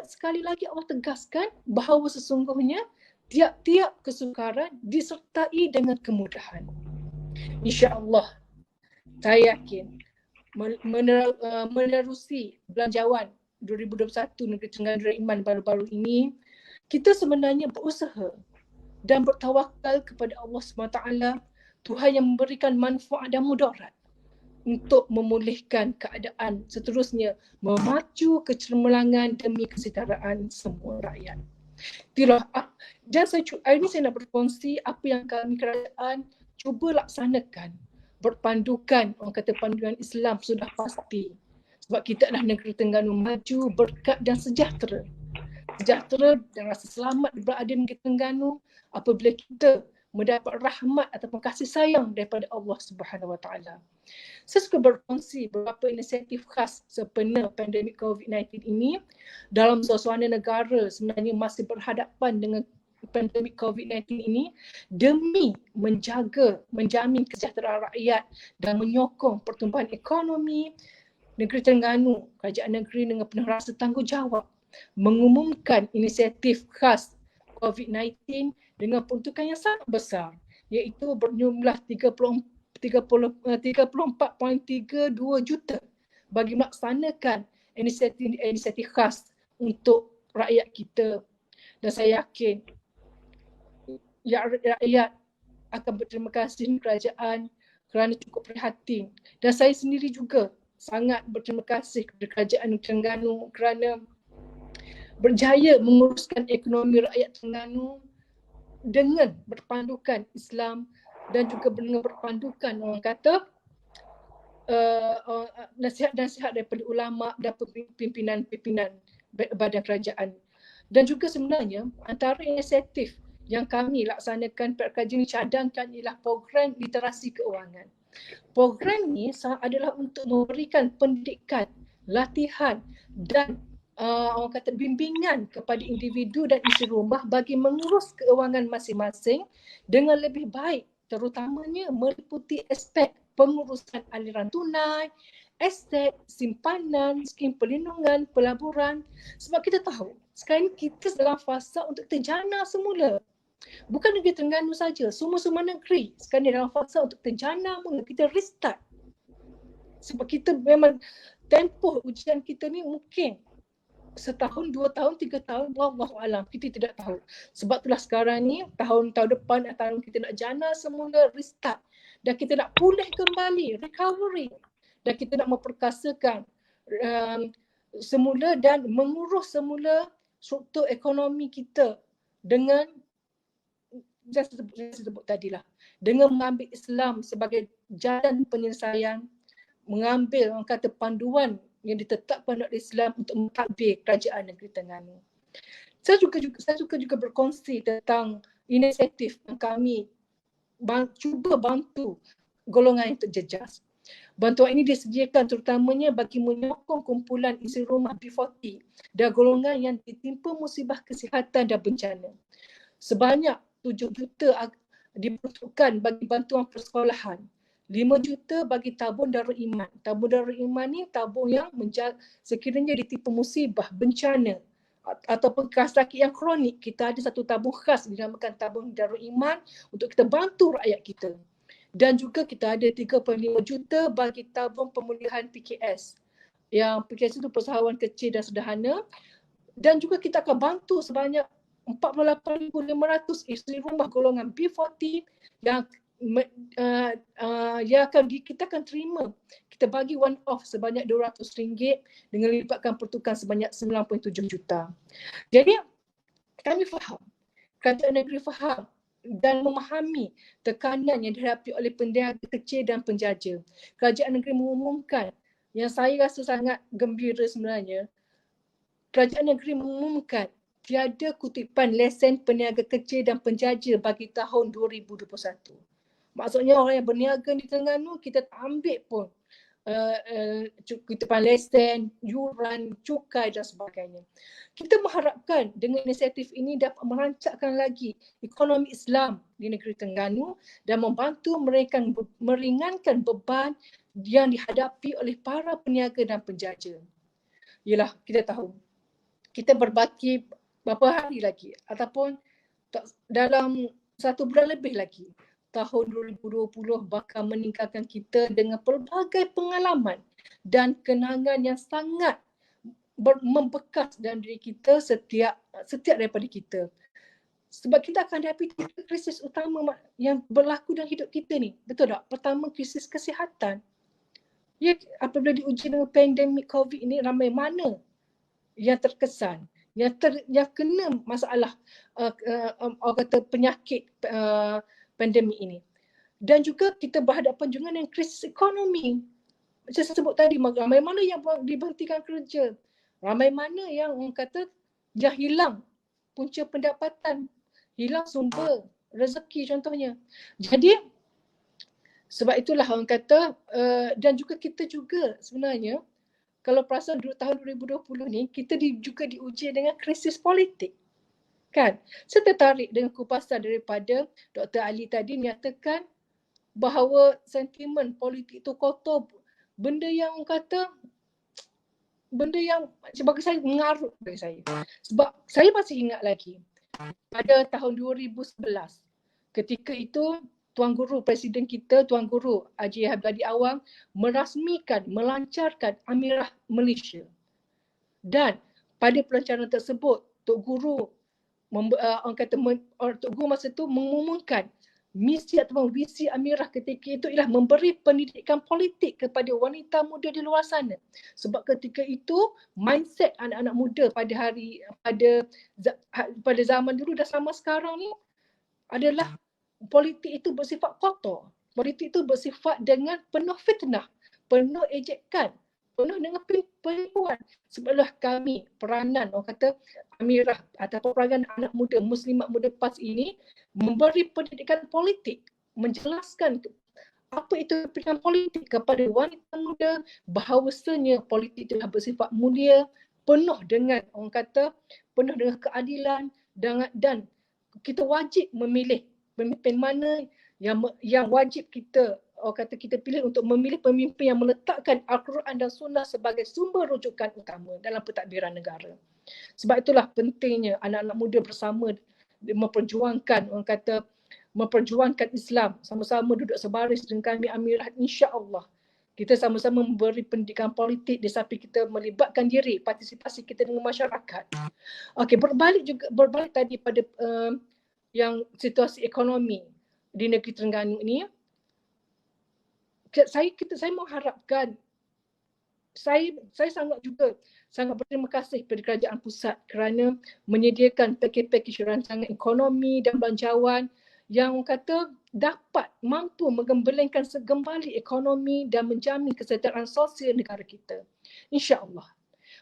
Sekali lagi Allah tegaskan bahawa sesungguhnya tiap-tiap kesukaran disertai dengan kemudahan. InsyaAllah, saya yakin menerusi Belanjawan 2021 Negeri Terengganu Darul Iman baru-baru ini, kita sebenarnya berusaha dan bertawakal kepada Allah SWT, Tuhan yang memberikan manfaat dan mudarat untuk memulihkan keadaan, seterusnya memacu kecemerlangan demi kesetaraan semua rakyat. Itulah, dan hari ini saya nak berkongsi apa yang kami kerajaan cuba laksanakan berpandukan, orang kata panduan Islam sudah pasti. Sebab kita adalah negeri Terengganu maju, berkat dan sejahtera. Sejahtera dan rasa selamat berada di negeri Terengganu apabila kita mendapat rahmat ataupun kasih sayang daripada Allah Subhanahu Wa Taala. Saya suka berkongsi beberapa inisiatif khas sempena pandemik COVID-19 ini dalam suasana negara sebenarnya masih berhadapan dengan pandemik COVID-19 ini demi menjamin kesejahteraan rakyat dan menyokong pertumbuhan ekonomi. Negeri Terengganu, kerajaan negeri dengan penuh rasa tanggungjawab mengumumkan inisiatif khas COVID-19 dengan peruntukan yang sangat besar, iaitu berjumlah 34.32 juta bagi melaksanakan inisiatif khas untuk rakyat kita. Dan saya yakin rakyat akan berterima kasih kerajaan kerana cukup prihatin. Dan saya sendiri juga sangat berterima kasih kepada kerajaan Terengganu kerana berjaya menguruskan ekonomi rakyat Terengganu dengan berpandukan Islam dan juga dengan berpandukan orang kata nasihat-nasihat daripada ulama dan pimpinan-pimpinan badan kerajaan. Dan juga sebenarnya antara inisiatif yang kami laksanakan pihak kerajaan ini cadangkan ialah program literasi keuangan. Program ini adalah untuk memberikan pendidikan, latihan dan orang kata bimbingan kepada individu dan isi rumah bagi mengurus keuangan masing-masing dengan lebih baik, terutamanya meliputi aspek pengurusan aliran tunai, aset, simpanan, skim perlindungan, pelaburan. Sebab kita tahu sekarang kita dalam fasa untuk terjana semula. Bukan negeri Terengganu saja, semua negeri sekarang dalam fasa untuk terjana mula, kita restart. Sebab kita memang tempoh ujian kita ni mungkin setahun, 2 tahun, 3 tahun, wallahualam, kita tidak tahu. Sebab itulah sekarang ni tahun depan tahun kita nak jana semula, restart. Dan kita nak pulih kembali, recovery. Dan kita nak memperkasakan semula dan mengurus semula struktur ekonomi kita dengan saya sebut tadilah, dengan mengambil Islam sebagai jalan penyelesaian, mengambil orang kata panduan yang ditetapkan oleh Islam untuk mentadbir kerajaan negeri Terengganu. Saya suka juga berkongsi tentang inisiatif yang kami cuba bantu golongan yang terjejas. Bantuan ini disediakan terutamanya bagi menyokong kumpulan isi rumah B40 dan golongan yang ditimpa musibah kesihatan dan bencana. Sebanyak 7 juta diperuntukkan bagi bantuan persekolahan. 5 juta bagi tabung darul iman. Tabung darul iman ni tabung yang sekiranya ditimpa musibah, bencana ataupun sakit yang kronik, kita ada satu tabung khas dinamakan tabung darul iman untuk kita bantu rakyat kita. Dan juga kita ada 3.5 juta bagi tabung pemulihan PKS. Yang PKS itu persahawan kecil dan sederhana. Dan juga kita akan bantu sebanyak 48,500 isteri rumah golongan B40 yang kita akan terima. Kita bagi one off sebanyak RM200 dengan melibatkan pertukaran sebanyak 97 juta. Jadi kami faham, kerajaan negeri faham dan memahami tekanan yang dihadapi oleh peniaga kecil dan penjaja. Kerajaan negeri mengumumkan, yang saya rasa sangat gembira sebenarnya, kerajaan negeri mengumumkan tiada kutipan lesen peniaga kecil dan penjaja bagi tahun 2021. Maksudnya orang yang berniaga di Terengganu, kita tak ambil pun kutipan lesen, yuran, cukai dan sebagainya. Kita mengharapkan dengan inisiatif ini dapat merancangkan lagi ekonomi Islam di negeri Terengganu dan membantu mereka meringankan beban yang dihadapi oleh para peniaga dan penjaja. Yalah, kita tahu, kita berbaki berapa hari lagi ataupun dalam 1 bulan lebih lagi. Tahun 2020 bakal meninggalkan kita dengan pelbagai pengalaman dan kenangan yang sangat membekas dalam diri kita setiap daripada kita. Sebab kita akan hadapi 3 krisis utama yang berlaku dalam hidup kita ni. Betul tak? Pertama, krisis kesihatan. Ya, apabila diuji dengan pandemik COVID ini, ramai mana yang terkesan, yang kena masalah orang kata penyakit pandemik ini. Dan juga kita berhadapan juga dengan krisis ekonomi. Macam saya sebut tadi, ramai mana yang diberhentikan kerja, ramai mana yang orang kata dia hilang punca pendapatan, hilang sumber rezeki contohnya. Jadi sebab itulah orang kata dan juga kita juga sebenarnya kalau perasan tahun 2020 ni kita juga diuji dengan krisis politik. Kan? Saya tertarik dengan kupasan daripada Dr. Ali tadi menyatakan bahawa sentimen politik itu kotor, benda yang bagi saya mengarut bagi saya. Sebab saya masih ingat lagi pada tahun 2011 ketika itu Tuan Guru Presiden kita, Tuan Guru Haji Habibie Awang merasmikan, melancarkan Amirah Malaysia. Dan pada pelancaran tersebut Tok Guru Tok Guru masa itu mengumumkan misi ataupun visi Amirah ketika itu ialah memberi pendidikan politik kepada wanita muda di luar sana. Sebab ketika itu mindset anak-anak muda pada zaman dulu dan sama sekarang ni adalah politik itu bersifat kotor. Politik itu bersifat dengan penuh fitnah, penuh ejekan, penuh dengan penipuan. Sebablah kami peranan orang kata Amirah atau peranan anak muda Muslimat muda PAS ini memberi pendidikan politik, menjelaskan apa itu pendidikan politik kepada wanita muda, bahawasanya politik telah bersifat mulia, penuh dengan orang kata penuh dengan keadilan dan kita wajib memilih pemimpin mana yang wajib kita kita pilih untuk memilih pemimpin yang meletakkan Al-Quran dan Sunnah sebagai sumber rujukan utama dalam pentadbiran negara. Sebab itulah pentingnya anak-anak muda bersama memperjuangkan Islam, sama-sama duduk sebaris dengan kami Amirah, insya-Allah. Kita sama-sama memberi pendidikan politik di samping kita melibatkan diri, partisipasi kita dengan masyarakat. Okey, berbalik tadi pada yang situasi ekonomi di negeri Terengganu ini, saya mengharapkan, saya sangat berterima kasih kepada kerajaan pusat kerana menyediakan pakej-pakej rancangan ekonomi dan belanjawan yang kata dapat mampu menggembelengkan kembali ekonomi dan menjamin kesejahteraan sosial negara kita. InsyaAllah.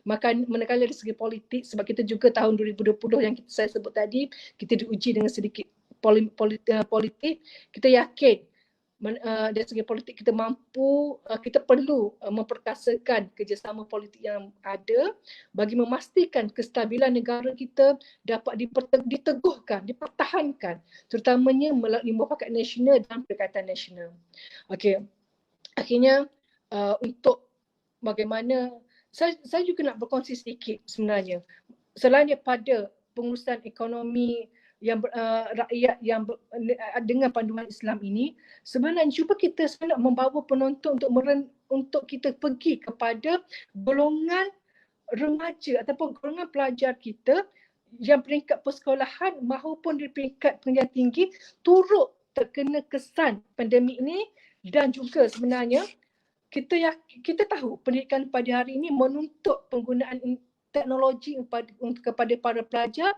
Manakala dari segi politik, sebab kita juga tahun 2020 yang saya sebut tadi, kita diuji dengan sedikit politik, kita yakin dari segi politik kita kita perlu memperkasakan kerjasama politik yang ada bagi memastikan kestabilan negara kita dapat diteguhkan, dipertahankan, terutamanya melalui mufakat nasional dan perikatan nasional. Okey, akhirnya untuk bagaimana saya juga nak berkongsi sedikit sebenarnya selain daripada pengurusan ekonomi yang rakyat yang dengan panduan Islam ini, sebenarnya cuba kita sebenarnya membawa penonton untuk kita pergi kepada golongan remaja ataupun golongan pelajar kita yang peringkat persekolahan maupun di peringkat pendidikan tinggi turut terkena kesan pandemik ini. Dan juga sebenarnya kita tahu pendidikan pada hari ini menuntut penggunaan teknologi kepada para pelajar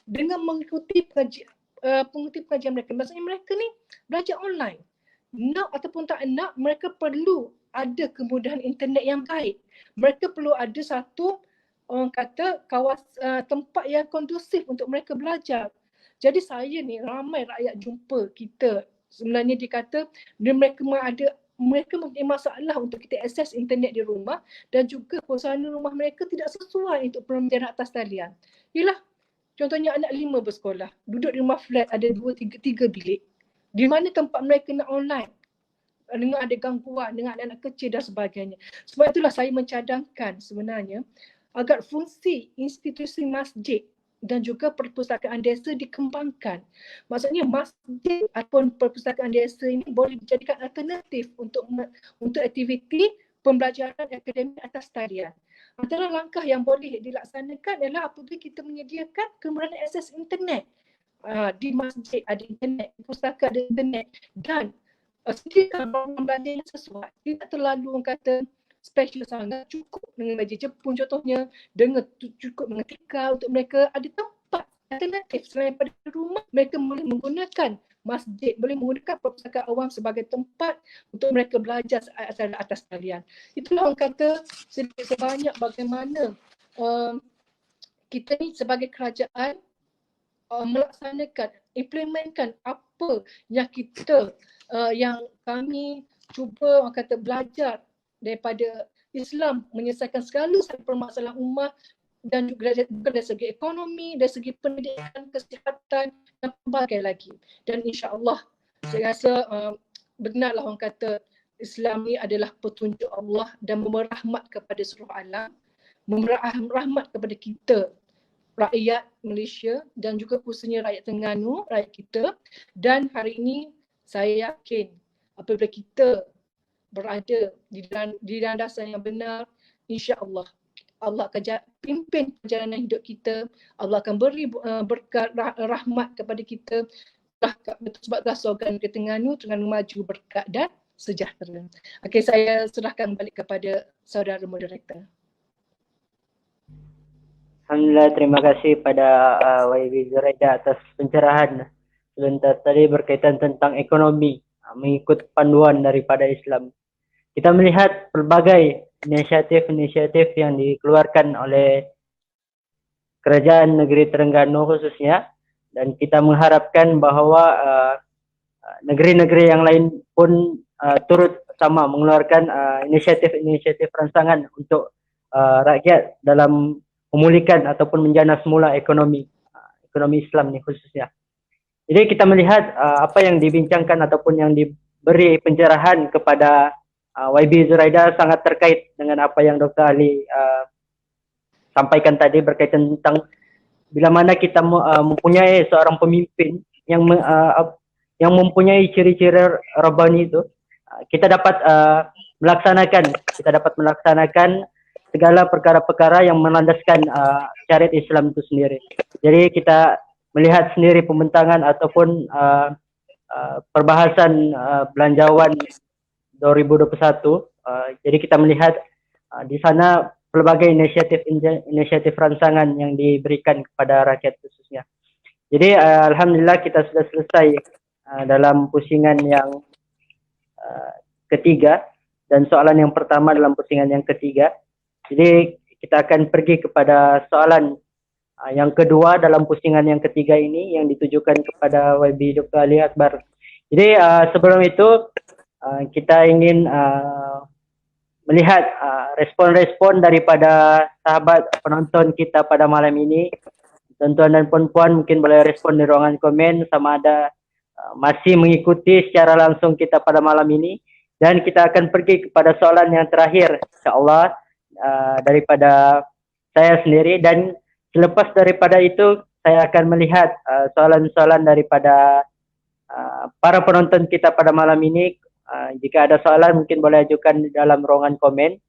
dengan mengikuti pengajian mereka. Maksudnya mereka ni belajar online. Nak ataupun tak nak, mereka perlu ada kemudahan internet yang baik. Mereka perlu ada satu orang kata tempat yang kondusif untuk mereka belajar. Jadi saya ni ramai rakyat jumpa kita sebenarnya dikata mereka mempunyai masalah untuk kita akses internet di rumah dan juga suasana rumah mereka tidak sesuai untuk pembelajaran atas talian. Yalah, contohnya anak 5 bersekolah, duduk di rumah flat ada 2-3 bilik. Di mana tempat mereka nak online? Dengan ada gangguan, dengan anak-anak kecil dan sebagainya. Sebab itulah saya mencadangkan sebenarnya agar fungsi institusi masjid dan juga perpustakaan desa dikembangkan. Maksudnya masjid ataupun perpustakaan desa ini boleh dijadikan alternatif untuk aktiviti pembelajaran akademik atas talian. Antara langkah yang boleh dilaksanakan adalah apabila kita menyediakan kemudahan akses internet. Di masjid ada internet, di pustaka ada internet dan sediakan ruang belajar yang sesuai. Tidak terlalu orang kata special sangat, cukup dengan meja Jepun contohnya, cukup dengan tikar untuk mereka ada tempat alternatif selain pada rumah. Mereka boleh menggunakan masjid, boleh menggunakan perpustakaan awam sebagai tempat untuk mereka belajar atas talian. Itulah orang kata sedikit sebanyak bagaimana kita ni sebagai kerajaan melaksanakan, implementkan apa yang kita yang kami cuba orang kata belajar daripada Islam menyelesaikan segala permasalahan ummah, dan juga dari segi ekonomi, dari segi pendidikan, kesihatan dan pelbagai lagi. Dan insya-Allah saya rasa benarlah orang kata Islam ni adalah petunjuk Allah dan memberi rahmat kepada seluruh alam, memberi rahmat kepada kita rakyat Malaysia dan juga khususnya rakyat Terengganu, rakyat kita. Dan hari ini saya yakin apabila kita berada di landasan yang benar, insya-Allah Allah akan pimpin perjalanan hidup kita. Allah akan beri berkat rahmat kepada kita. Sebab slogan ke Terengganu maju, berkat dan sejahtera. Okey, saya serahkan balik kepada saudara moderator. Alhamdulillah, terima kasih pada YB Zuraida atas pencerahan sebentar tadi berkaitan tentang ekonomi mengikut panduan daripada Islam. Kita melihat pelbagai inisiatif-inisiatif yang dikeluarkan oleh kerajaan negeri Terengganu khususnya, dan kita mengharapkan bahawa negeri-negeri yang lain pun turut sama mengeluarkan inisiatif-inisiatif rancangan untuk rakyat dalam memulihkan ataupun menjana semula ekonomi Islam ni khususnya. Jadi kita melihat apa yang dibincangkan ataupun yang diberi pencerahan kepada YB Zuraida sangat terkait dengan apa yang Dr. Ali sampaikan tadi berkaitan tentang bila mana kita mempunyai seorang pemimpin yang mempunyai ciri-ciri Rabbani itu, kita dapat melaksanakan segala perkara-perkara yang melandaskan syariat Islam itu sendiri. Jadi kita melihat sendiri pembentangan ataupun perbahasan belanjawan 2021. Jadi kita melihat di sana pelbagai inisiatif rancangan yang diberikan kepada rakyat khususnya. Jadi alhamdulillah kita sudah selesai dalam pusingan yang ketiga dan soalan yang pertama dalam pusingan yang ketiga. Jadi kita akan pergi kepada soalan yang kedua dalam pusingan yang ketiga ini yang ditujukan kepada YB Dr. Ali Akbar. Jadi sebelum itu kita ingin melihat respon-respon daripada sahabat penonton kita pada malam ini. Tuan-tuan dan puan-puan mungkin boleh respon di ruangan komen sama ada masih mengikuti secara langsung kita pada malam ini. Dan kita akan pergi kepada soalan yang terakhir insya-Allah daripada saya sendiri, dan selepas daripada itu saya akan melihat soalan-soalan daripada para penonton kita pada malam ini. Jika ada soalan mungkin boleh ajukan di dalam ruangan komen.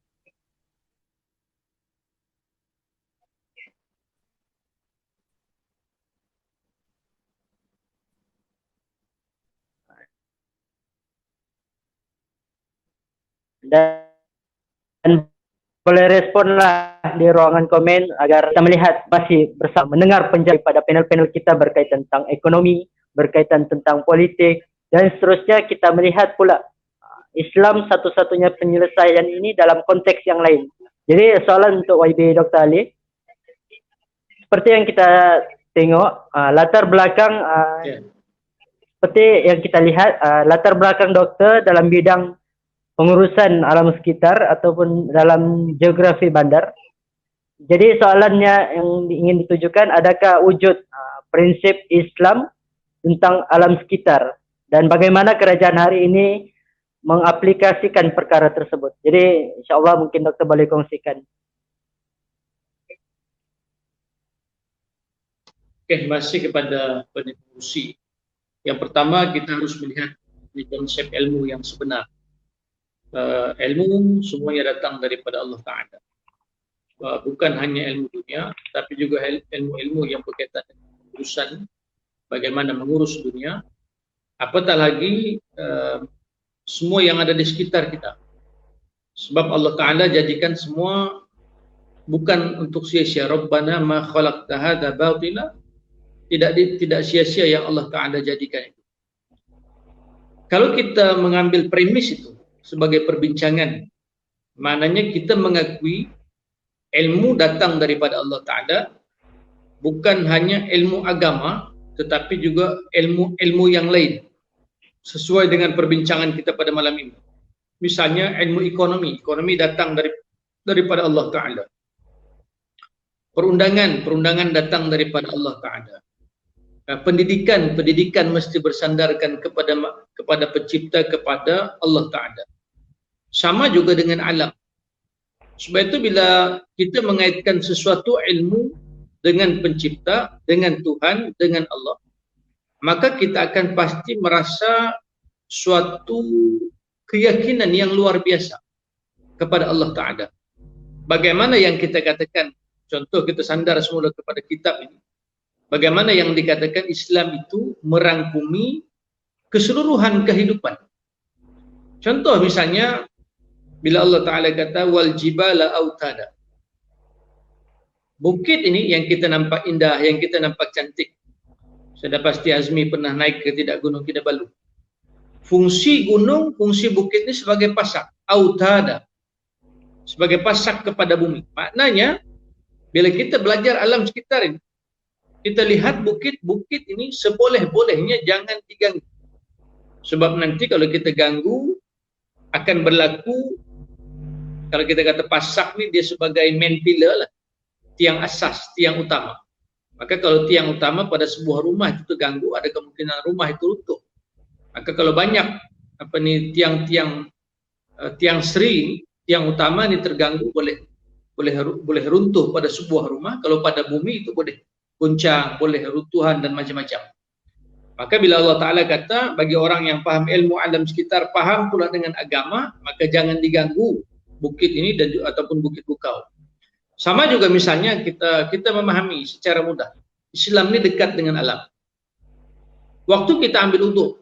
Dan boleh responlah di ruangan komen agar kita melihat masih bersama mendengar penjelasan pada panel-panel kita berkaitan tentang ekonomi, berkaitan tentang politik, dan seterusnya. Kita melihat pula Islam satu-satunya penyelesaian ini dalam konteks yang lain. Jadi soalan untuk YB Dr. Ali, seperti yang kita tengok latar belakang seperti yang kita lihat latar belakang doktor dalam bidang pengurusan alam sekitar ataupun dalam geografi bandar. Jadi soalannya yang ingin ditujukan, adakah wujud prinsip Islam tentang alam sekitar dan bagaimana kerajaan hari ini mengaplikasikan perkara tersebut. Jadi insya-Allah mungkin doktor boleh kongsikan. Masih kepada pengerusi. Yang pertama kita harus melihat di konsep ilmu yang sebenar. Ilmu semuanya datang daripada Allah Ta'ala. Bukan hanya ilmu dunia, tapi juga ilmu-ilmu yang berkaitan dengan urusan bagaimana mengurus dunia. Apatah lagi semua yang ada di sekitar kita. Sebab Allah Ta'ala jadikan semua bukan untuk sia-sia. Rabbana ma khalaqta hadza batila. Tidak sia-sia yang Allah Ta'ala jadikan itu. Kalau kita mengambil premis itu sebagai perbincangan, maknanya kita mengakui ilmu datang daripada Allah Ta'ala, bukan hanya ilmu agama, tetapi juga ilmu-ilmu yang lain sesuai dengan perbincangan kita pada malam ini. Misalnya ilmu ekonomi. Ekonomi datang daripada Allah Ta'ala. Perundangan datang daripada Allah Ta'ala. Pendidikan mesti bersandarkan kepada pencipta, kepada Allah Ta'ala. Sama juga dengan alam. Sebab itu bila kita mengaitkan sesuatu ilmu dengan pencipta, dengan Tuhan, dengan Allah, maka kita akan pasti merasa suatu keyakinan yang luar biasa kepada Allah Ta'ala. Bagaimana yang kita katakan, contoh kita sandar semula kepada kitab ini, bagaimana yang dikatakan Islam itu merangkumi keseluruhan kehidupan. Contoh misalnya, bila Allah Ta'ala kata, wal jibala autada. Bukit ini yang kita nampak indah, yang kita nampak cantik. Sudah pasti Azmi pernah naik ke tidak Gunung Kinabalu. Fungsi gunung, fungsi bukit ini sebagai pasak, autada, sebagai pasak kepada bumi. Maknanya, bila kita belajar alam sekitar ini, kita lihat bukit-bukit ini seboleh-bolehnya jangan diganggu. Sebab nanti kalau kita ganggu, akan berlaku, kalau kita kata pasak ni dia sebagai main pillar lah, tiang asas, tiang utama. Maka kalau tiang utama pada sebuah rumah itu terganggu, ada kemungkinan rumah itu runtuh. Maka kalau banyak tiang seri, tiang utama ini terganggu, boleh runtuh pada sebuah rumah. Kalau pada bumi itu boleh goncang, boleh runtuhan dan macam-macam. Maka bila Allah Ta'ala kata bagi orang yang paham ilmu alam sekitar, paham pula dengan agama, maka jangan diganggu bukit ini dan ataupun bukit bukau. Sama juga misalnya kita memahami secara mudah, Islam ini dekat dengan alam. Waktu kita ambil wudhu,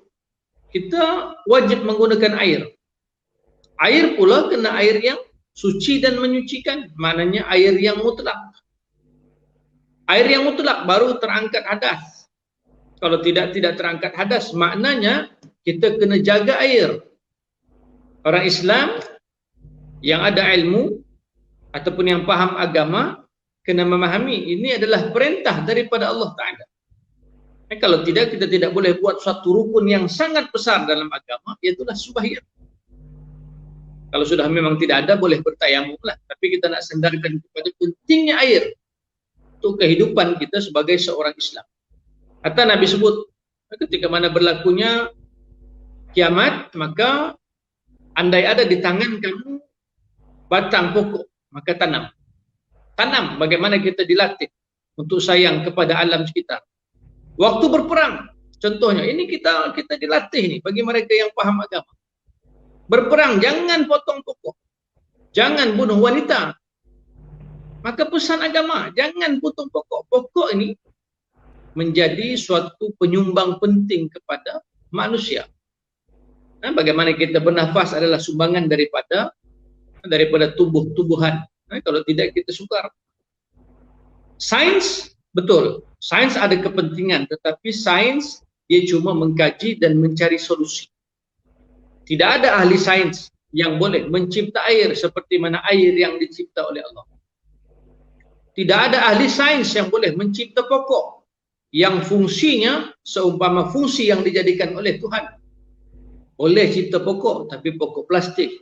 kita wajib menggunakan air. Air pula kena air yang suci dan menyucikan, maknanya air yang mutlak. Air yang mutlak baru terangkat hadas. Kalau tidak terangkat hadas, maknanya kita kena jaga air. Orang Islam yang ada ilmu ataupun yang paham agama kena memahami ini adalah perintah daripada Allah Ta'ala. Kalau tidak, kita tidak boleh buat suatu rukun yang sangat besar dalam agama, iaitulah sembahyang. Kalau sudah memang tidak ada, boleh bertayamum lah. Tapi kita nak sandarkan kepada pentingnya air untuk kehidupan kita sebagai seorang Islam. Hatta Nabi sebut, ketika mana berlakunya kiamat, maka andai ada di tangan kamu batang pokok, maka tanam. Tanam, bagaimana kita dilatih untuk sayang kepada alam sekitar. Waktu berperang, contohnya, ini kita dilatih nih bagi mereka yang paham agama. Berperang, jangan potong pokok, jangan bunuh wanita. Maka pesan agama, jangan potong pokok. Pokok ini menjadi suatu penyumbang penting kepada manusia. Nah, bagaimana kita bernafas adalah sumbangan daripada tumbuh-tumbuhan. Nah, kalau tidak kita sukar. Sains, betul. Sains ada kepentingan, tetapi sains dia cuma mengkaji dan mencari solusi. Tidak ada ahli sains yang boleh mencipta air seperti mana air yang dicipta oleh Allah. Tidak ada ahli sains yang boleh mencipta pokok yang fungsinya seumpama fungsi yang dijadikan oleh Tuhan. Boleh cipta pokok, tapi pokok plastik,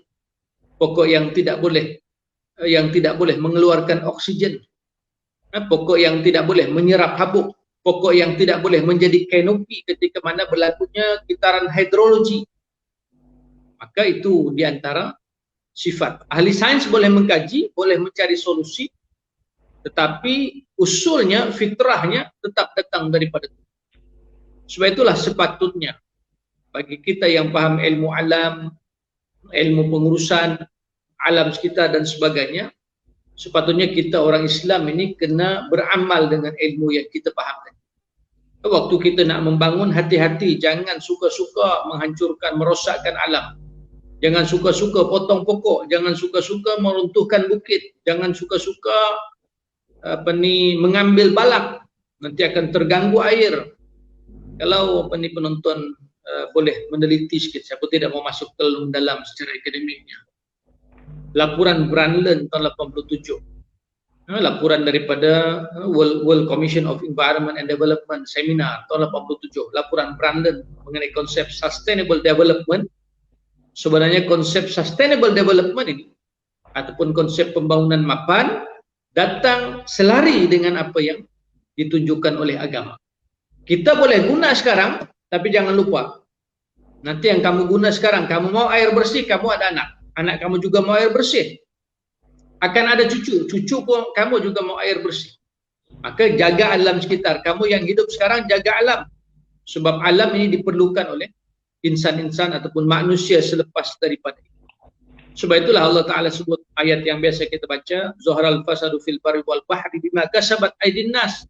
pokok yang tidak boleh mengeluarkan oksigen, pokok yang tidak boleh menyerap habuk, pokok yang tidak boleh menjadi kanopi ketika mana berlakunya getaran hidrologi. Maka itu diantara sifat. Ahli sains boleh mengkaji, boleh mencari solusi, tetapi usulnya, fitrahnya tetap datang daripada Tuhan. Sebab itulah sepatutnya bagi kita yang paham ilmu alam, ilmu pengurusan alam sekitar dan sebagainya, sepatutnya kita orang Islam ini kena beramal dengan ilmu yang kita fahamkan. Waktu kita nak membangun, hati-hati, jangan suka-suka menghancurkan, merosakkan alam. Jangan suka-suka potong pokok, jangan suka-suka meruntuhkan bukit, jangan suka-suka mengambil balak, nanti akan terganggu air. Kalau penonton boleh meneliti sikit, siapa tidak mau masuk ke dalam secara akademiknya. Laporan Brundtland tahun 87. laporan daripada World Commission of Environment and Development Seminar tahun 87, laporan Brandon mengenai konsep sustainable development. Sebenarnya konsep sustainable development ini ataupun konsep pembangunan mapan datang selari dengan apa yang ditunjukkan oleh agama. Kita boleh guna sekarang, tapi jangan lupa nanti yang kamu guna sekarang, kamu mau air bersih, kamu ada anak, anak kamu juga mau air bersih, akan ada cucu, cucu pun kamu juga mau air bersih. Maka jaga alam sekitar. Kamu yang hidup sekarang jaga alam, sebab alam ini diperlukan oleh insan-insan ataupun manusia selepas daripada itu. Sebab itulah Allah Ta'ala sebut ayat yang biasa kita baca, Zuharal fasadu fil barri wal bahri bima kasabat aydin nas.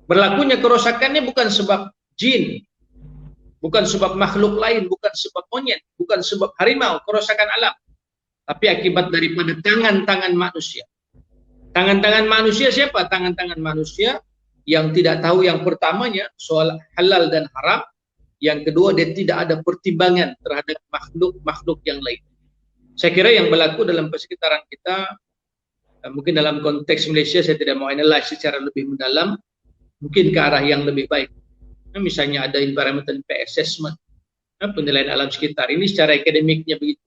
Berlakunya kerosakannya bukan sebab jin, bukan sebab makhluk lain, bukan sebab monyet, bukan sebab harimau, kerosakan alam, tapi akibat daripada tangan-tangan manusia. Tangan-tangan manusia siapa? Tangan-tangan manusia yang tidak tahu yang pertamanya soal halal dan haram, yang kedua dia tidak ada pertimbangan terhadap makhluk-makhluk yang lain. Saya kira yang berlaku dalam persekitaran kita, mungkin dalam konteks Malaysia saya tidak mau analyze secara lebih mendalam, mungkin ke arah yang lebih baik. Misalnya ada environmental impact assessment, penilaian alam sekitar, ini secara akademiknya begitu.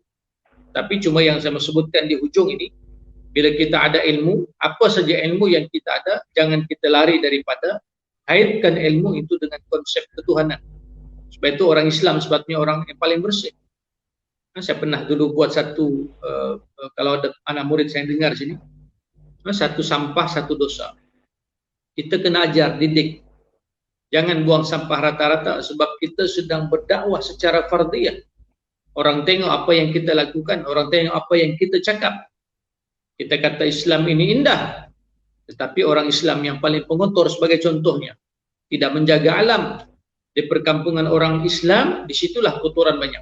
Tapi cuma yang saya sebutkan di ujung ini, bila kita ada ilmu, apa saja ilmu yang kita ada, jangan kita lari daripada kaitkan ilmu itu dengan konsep ketuhanan. Sebab itu orang Islam sebabnya orang yang paling bersih. Saya pernah dulu buat satu, kalau ada anak murid saya dengar sini, satu sampah, satu dosa. Kita kena ajar, didik. Jangan buang sampah rata-rata sebab kita sedang berdakwah secara fardiyah. Orang tengok apa yang kita lakukan, orang tengok apa yang kita cakap. Kita kata Islam ini indah, tetapi orang Islam yang paling pengotor sebagai contohnya, tidak menjaga alam. Di perkampungan orang Islam, disitulah kotoran banyak.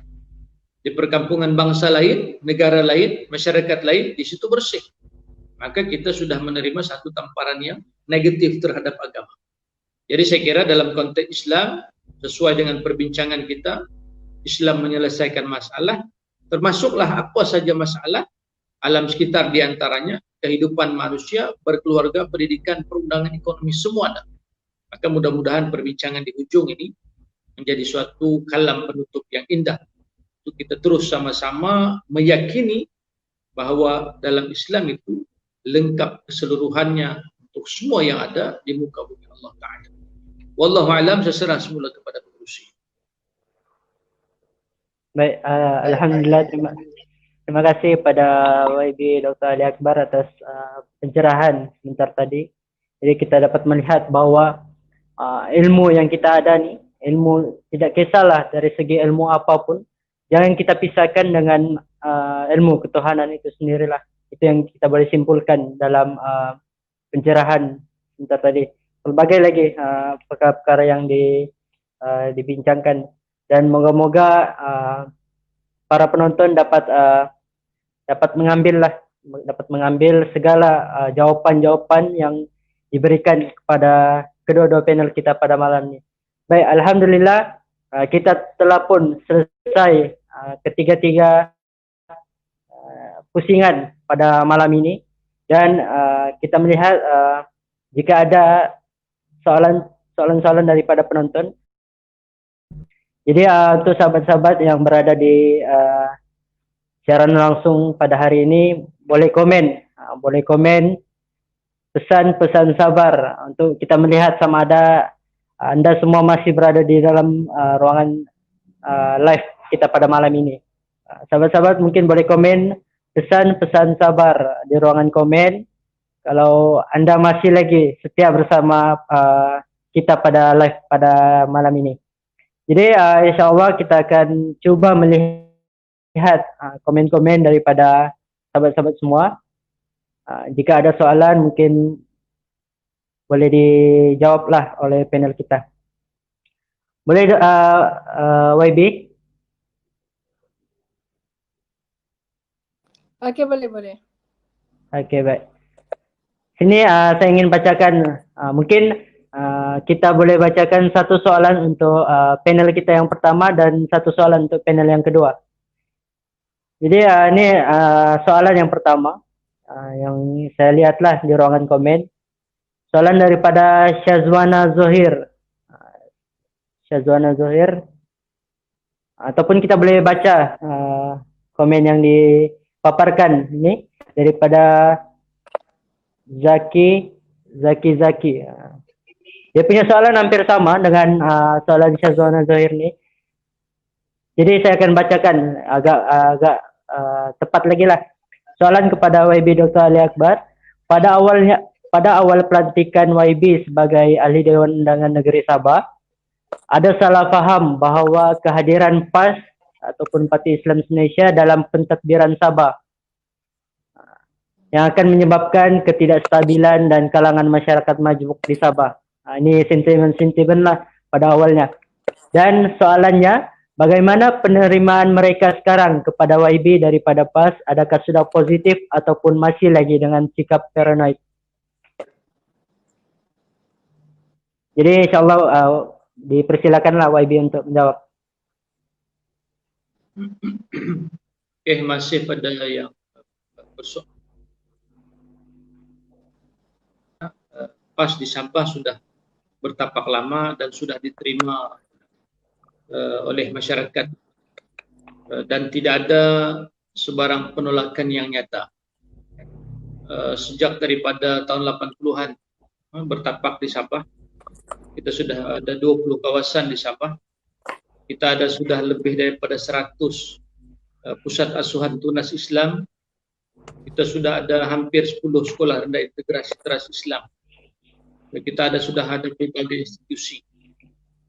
Di perkampungan bangsa lain, negara lain, masyarakat lain, di situ bersih. Maka kita sudah menerima satu tamparan yang negatif terhadap agama. Jadi saya kira dalam konteks Islam, sesuai dengan perbincangan kita, Islam menyelesaikan masalah, termasuklah apa saja masalah, alam sekitar diantaranya, kehidupan manusia, berkeluarga, pendidikan, perundangan, ekonomi, semua ada. Maka mudah-mudahan perbincangan di ujung ini menjadi suatu kalam penutup yang indah. Untuk kita terus sama-sama meyakini bahwa dalam Islam itu lengkap keseluruhannya untuk semua yang ada di muka bumi Allah Ta'ala. Wallahu a'lam, saya serah semula kepada pengurusi. Baik, alhamdulillah, terima kasih pada YB Dr. Ali Akbar atas pencerahan sebentar tadi. Jadi kita dapat melihat bahwa ilmu yang kita ada nih, ilmu tidak kisahlah dari segi ilmu apapun, jangan kita pisahkan dengan ilmu ketuhanan itu sendirilah. Itu yang kita boleh simpulkan dalam pencerahan sebentar tadi. Berbagai lagi perkara-perkara yang dibincangkan, dan moga-moga para penonton dapat mengambil segala jawapan-jawapan yang diberikan kepada kedua-dua panel kita pada malam ini. Baik, alhamdulillah kita telah pun selesai ketiga-tiga pusingan pada malam ini, dan kita melihat jika ada soalan-soalan daripada penonton. Jadi untuk sahabat-sahabat yang berada di siaran langsung pada hari ini, boleh komen pesan-pesan sabar untuk kita melihat sama ada anda semua masih berada di dalam ruangan live kita pada malam ini. Sahabat-sahabat mungkin boleh komen pesan-pesan sabar di ruangan komen kalau anda masih lagi setia bersama kita pada live pada malam ini. Jadi insyaAllah kita akan cuba melihat komen-komen daripada sahabat-sahabat semua. Jika ada soalan mungkin boleh dijawablah oleh panel kita. Boleh YB? Okey, boleh. Okey, baik. Sini saya ingin bacakan, mungkin kita boleh bacakan satu soalan untuk panel kita yang pertama dan satu soalan untuk panel yang kedua. Jadi ini soalan yang pertama. yang saya lihatlah di ruangan komen. Soalan daripada Syazwana Zohir. Syazwana Zohir. Ataupun kita boleh baca komen yang dipaparkan ini daripada Zaki. Dia punya soalan hampir sama dengan soalan Syazwana Zohir ni. Jadi saya akan bacakan agak tepat lagi lah. Soalan kepada YB Dr. Ali Akbar. Pada awal pelantikan YB sebagai Ahli Dewan Undangan Negeri Sabah, ada salah faham bahawa kehadiran PAS ataupun Parti Islam Indonesia dalam pentadbiran Sabah yang akan menyebabkan ketidakstabilan dan kalangan masyarakat majmuk di Sabah. Ini sentimen-sentimen lah pada awalnya. Dan soalannya, bagaimana penerimaan mereka sekarang kepada YB daripada PAS? Adakah sudah positif ataupun masih lagi dengan sikap paranoid? Jadi insyaAllah dipersilakanlah YB untuk menjawab. Masih pada yang bersoal. PAS di Sabah sudah bertapak lama dan sudah diterima oleh masyarakat dan tidak ada sebarang penolakan yang nyata. Sejak daripada tahun 80-an bertapak di Sabah, kita sudah ada 20 kawasan di Sabah. Kita ada sudah lebih daripada 100 pusat asuhan tunas Islam. Kita sudah ada hampir 10 sekolah rendah integrasi teras Islam. Kita sudah ada berbagai institusi.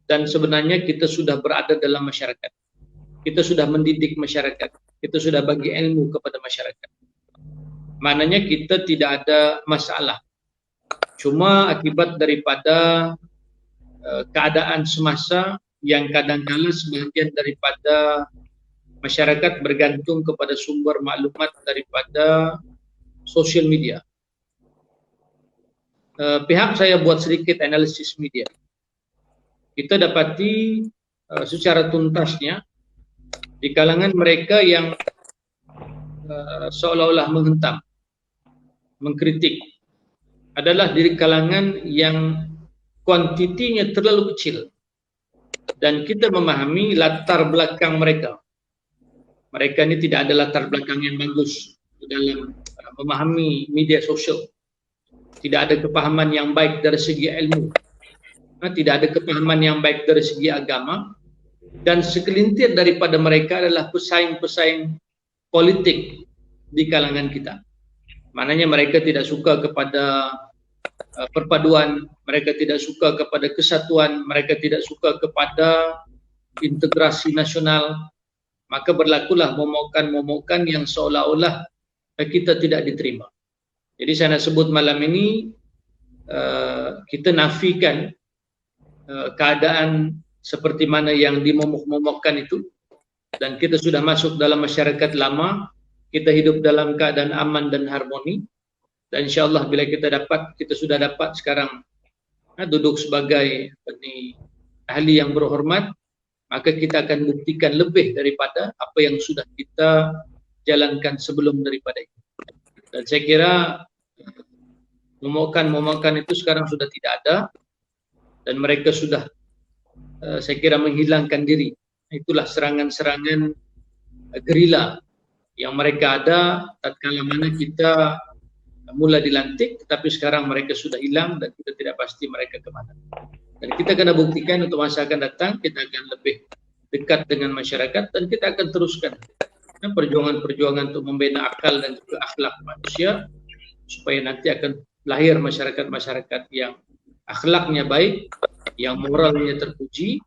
Dan sebenarnya kita sudah berada dalam masyarakat. Kita sudah mendidik masyarakat. Kita sudah bagi ilmu kepada masyarakat. Maknanya kita tidak ada masalah. Cuma akibat daripada keadaan semasa yang kadang-kala sebagian daripada masyarakat bergantung kepada sumber maklumat daripada sosial media. Pihak saya buat sedikit analisis media. Kita dapati secara tuntasnya di kalangan mereka yang seolah-olah menghentam, mengkritik adalah dari kalangan yang kuantitinya terlalu kecil dan kita memahami latar belakang mereka. Mereka ini tidak ada latar belakang yang bagus dalam memahami media sosial. Tidak ada kepahaman yang baik dari segi ilmu, tidak ada kepahaman yang baik dari segi agama, dan segelintir daripada mereka adalah pesaing-pesaing politik di kalangan kita. Maknanya mereka tidak suka kepada perpaduan, mereka tidak suka kepada kesatuan, mereka tidak suka kepada integrasi nasional, maka berlakulah momokan-momokan yang seolah-olah kita tidak diterima. Jadi saya nak sebut malam ini kita nafikan keadaan seperti mana yang dimomok-momokkan itu, dan kita sudah masuk dalam masyarakat lama, kita hidup dalam keadaan aman dan harmoni, dan insyaAllah bila kita sudah dapat sekarang duduk sebagai ahli yang berhormat, maka kita akan buktikan lebih daripada apa yang sudah kita jalankan sebelum daripada itu. Dan saya kira momokan-momokan itu sekarang sudah tidak ada dan mereka sudah saya kira menghilangkan diri. Itulah serangan-serangan gerila yang mereka ada tatkala mana kita mula dilantik, tetapi sekarang mereka sudah hilang dan kita tidak pasti mereka kemana. Dan kita kena buktikan untuk masa akan datang, kita akan lebih dekat dengan masyarakat dan kita akan teruskan perjuangan-perjuangan untuk membina akal dan juga akhlak manusia supaya nanti akan lahir masyarakat-masyarakat yang akhlaknya baik, yang moralnya terpuji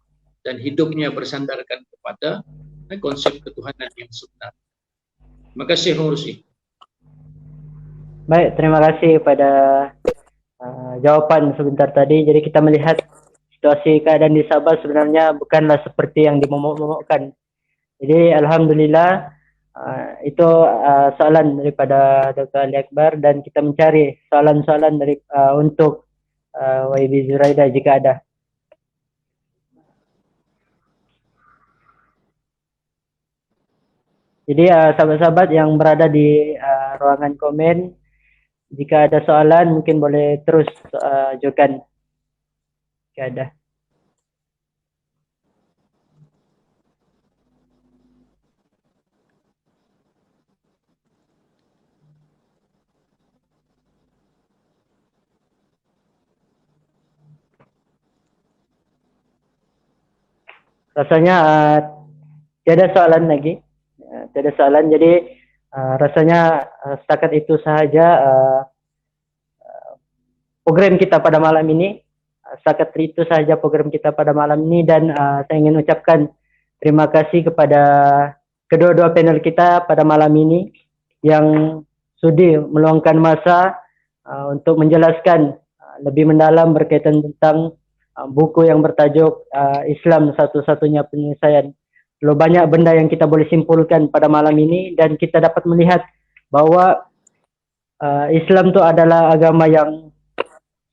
dan hidupnya bersandarkan kepada konsep ketuhanan yang sebenar. Terima kasih, Pengurusi. Baik, terima kasih pada jawapan sebentar tadi. Jadi kita melihat situasi keadaan di Sabah sebenarnya bukanlah seperti yang dimomok-momokkan. Jadi alhamdulillah itu soalan daripada Dr. Ali Akbar dan kita mencari soalan-soalan dari untuk YB Zuraida jika ada. Jadi sahabat-sahabat yang berada di ruangan komen, jika ada soalan mungkin boleh terus ajukan jika ada. Rasanya tiada soalan lagi, tiada soalan. Jadi rasanya setakat itu sahaja program kita pada malam ini. Setakat itu sahaja program kita pada malam ini, dan saya ingin ucapkan terima kasih kepada kedua-dua panel kita pada malam ini yang sudi meluangkan masa untuk menjelaskan lebih mendalam berkaitan tentang buku yang bertajuk Islam Satu-Satunya Penyelesaian. Lalu banyak benda yang kita boleh simpulkan pada malam ini, dan kita dapat melihat bahwa Islam itu adalah agama yang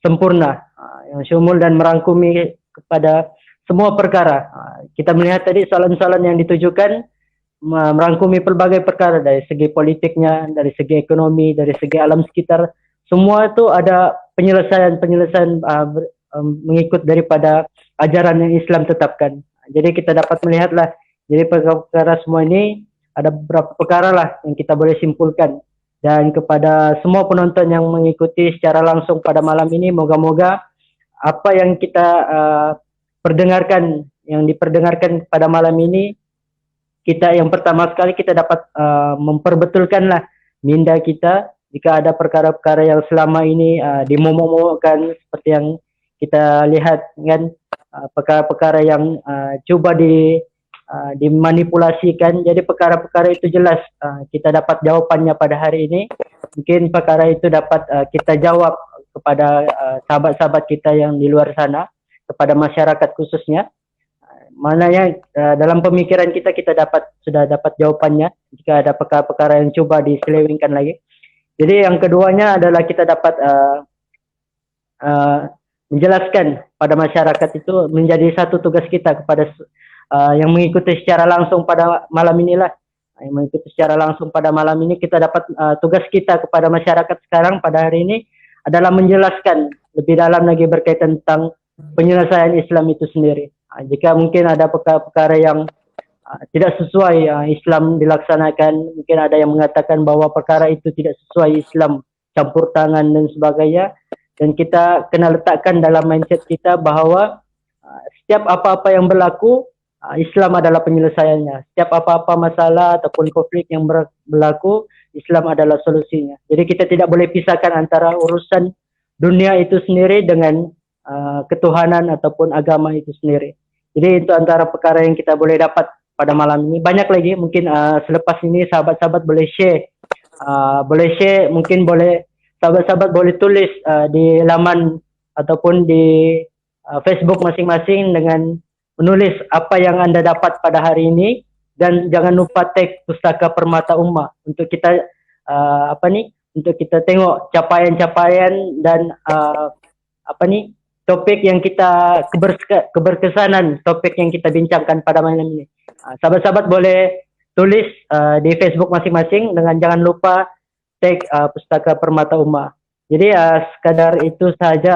sempurna, yang syumul dan merangkumi kepada semua perkara. Kita melihat tadi soalan-soalan yang ditujukan merangkumi pelbagai perkara, dari segi politiknya, dari segi ekonomi, dari segi alam sekitar. Semua itu ada penyelesaian-penyelesaian mengikut daripada ajaran yang Islam tetapkan. Jadi kita dapat melihatlah, jadi perkara semua ini ada beberapa perkara lah yang kita boleh simpulkan. Dan kepada semua penonton yang mengikuti secara langsung pada malam ini, moga-moga apa yang kita perdengarkan, yang diperdengarkan pada malam ini, kita yang pertama sekali kita dapat memperbetulkanlah minda kita jika ada perkara-perkara yang selama ini dimomok-momokkan, seperti yang kita lihat kan, perkara-perkara yang cuba dimanipulasikan. Jadi perkara-perkara itu jelas kita dapat jawapannya pada hari ini. Mungkin perkara itu dapat kita jawab kepada sahabat-sahabat kita yang di luar sana, kepada masyarakat khususnya. Mananya dalam pemikiran kita sudah dapat jawapannya jika ada perkara-perkara yang cuba diselewengkan lagi. Jadi yang keduanya adalah kita dapat menjelaskan pada masyarakat itu menjadi satu tugas kita kepada yang mengikuti secara langsung pada malam inilah. Yang mengikuti secara langsung pada malam ini, kita dapat tugas kita kepada masyarakat sekarang pada hari ini adalah menjelaskan lebih dalam lagi berkaitan tentang penyelesaian Islam itu sendiri. Jika mungkin ada perkara-perkara yang tidak sesuai Islam dilaksanakan, mungkin ada yang mengatakan bahwa perkara itu tidak sesuai Islam, campur tangan dan sebagainya, dan kita kena letakkan dalam mindset kita bahwa setiap apa-apa yang berlaku, Islam adalah penyelesaiannya. Setiap apa-apa masalah ataupun konflik yang berlaku, Islam adalah solusinya. Jadi kita tidak boleh pisahkan antara urusan dunia itu sendiri dengan ketuhanan ataupun agama itu sendiri. Jadi itu antara perkara yang kita boleh dapat pada malam ini. Banyak lagi, mungkin selepas ini sahabat-sahabat boleh share, mungkin boleh sahabat-sahabat boleh tulis di laman ataupun di Facebook masing-masing dengan menulis apa yang anda dapat pada hari ini, dan jangan lupa tag Pustaka Permata Ummah untuk kita untuk kita tengok capaian-capaian dan topik yang kita keberkesanan, topik yang kita bincangkan pada malam ini. Sahabat-sahabat boleh tulis di Facebook masing-masing dengan jangan lupa tag Pustaka Permata Ummah. Jadi sekadar itu saja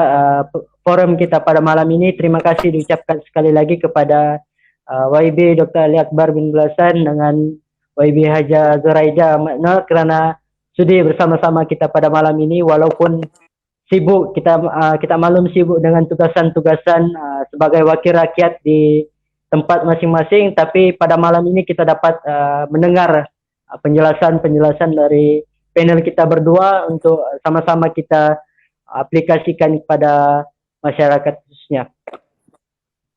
forum kita pada malam ini. Terima kasih diucapkan sekali lagi kepada YB Dr. Ali Akbar bin Belasan dengan YB Haja Zoraida Makna kerana sudi bersama-sama kita pada malam ini, walaupun sibuk, kita maklum sibuk dengan tugasan-tugasan sebagai wakil rakyat di tempat masing-masing, tapi pada malam ini kita dapat mendengar penjelasan-penjelasan dari panel kita berdua untuk sama-sama kita aplikasikan kepada masyarakat khususnya.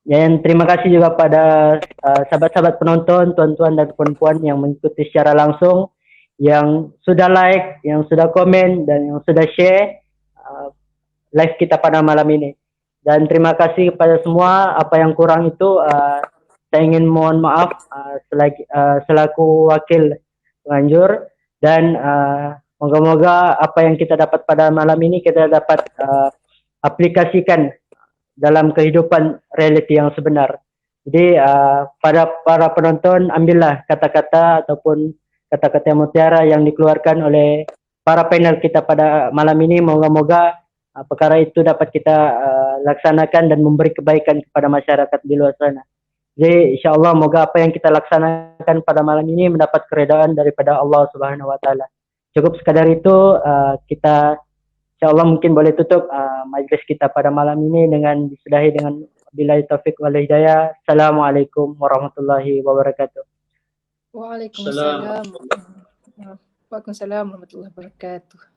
Dan terima kasih juga pada sahabat-sahabat penonton, tuan-tuan dan puan-puan yang mengikuti secara langsung, yang sudah like, yang sudah komen, dan yang sudah share live kita pada malam ini. Dan terima kasih kepada semua. Apa yang kurang itu saya ingin mohon maaf selaku wakil penganjur, dan moga-moga apa yang kita dapat pada malam ini kita dapat aplikasikan dalam kehidupan realiti yang sebenar. Jadi pada para penonton, ambillah kata-kata ataupun kata-kata mutiara yang dikeluarkan oleh para panel kita pada malam ini. Moga-moga perkara itu dapat kita laksanakan dan memberi kebaikan kepada masyarakat di luar sana. Jadi insyaAllah moga apa yang kita laksanakan pada malam ini mendapat keredaan daripada Allah Subhanahu Wa Taala. Cukup sekadar itu, kita insyaAllah mungkin boleh tutup majlis kita pada malam ini dengan disudahi dengan billahi taufik wal hidayah. Assalamualaikum warahmatullahi wabarakatuh. Waalaikumsalam. Waalaikumsalam warahmatullahi wabarakatuh.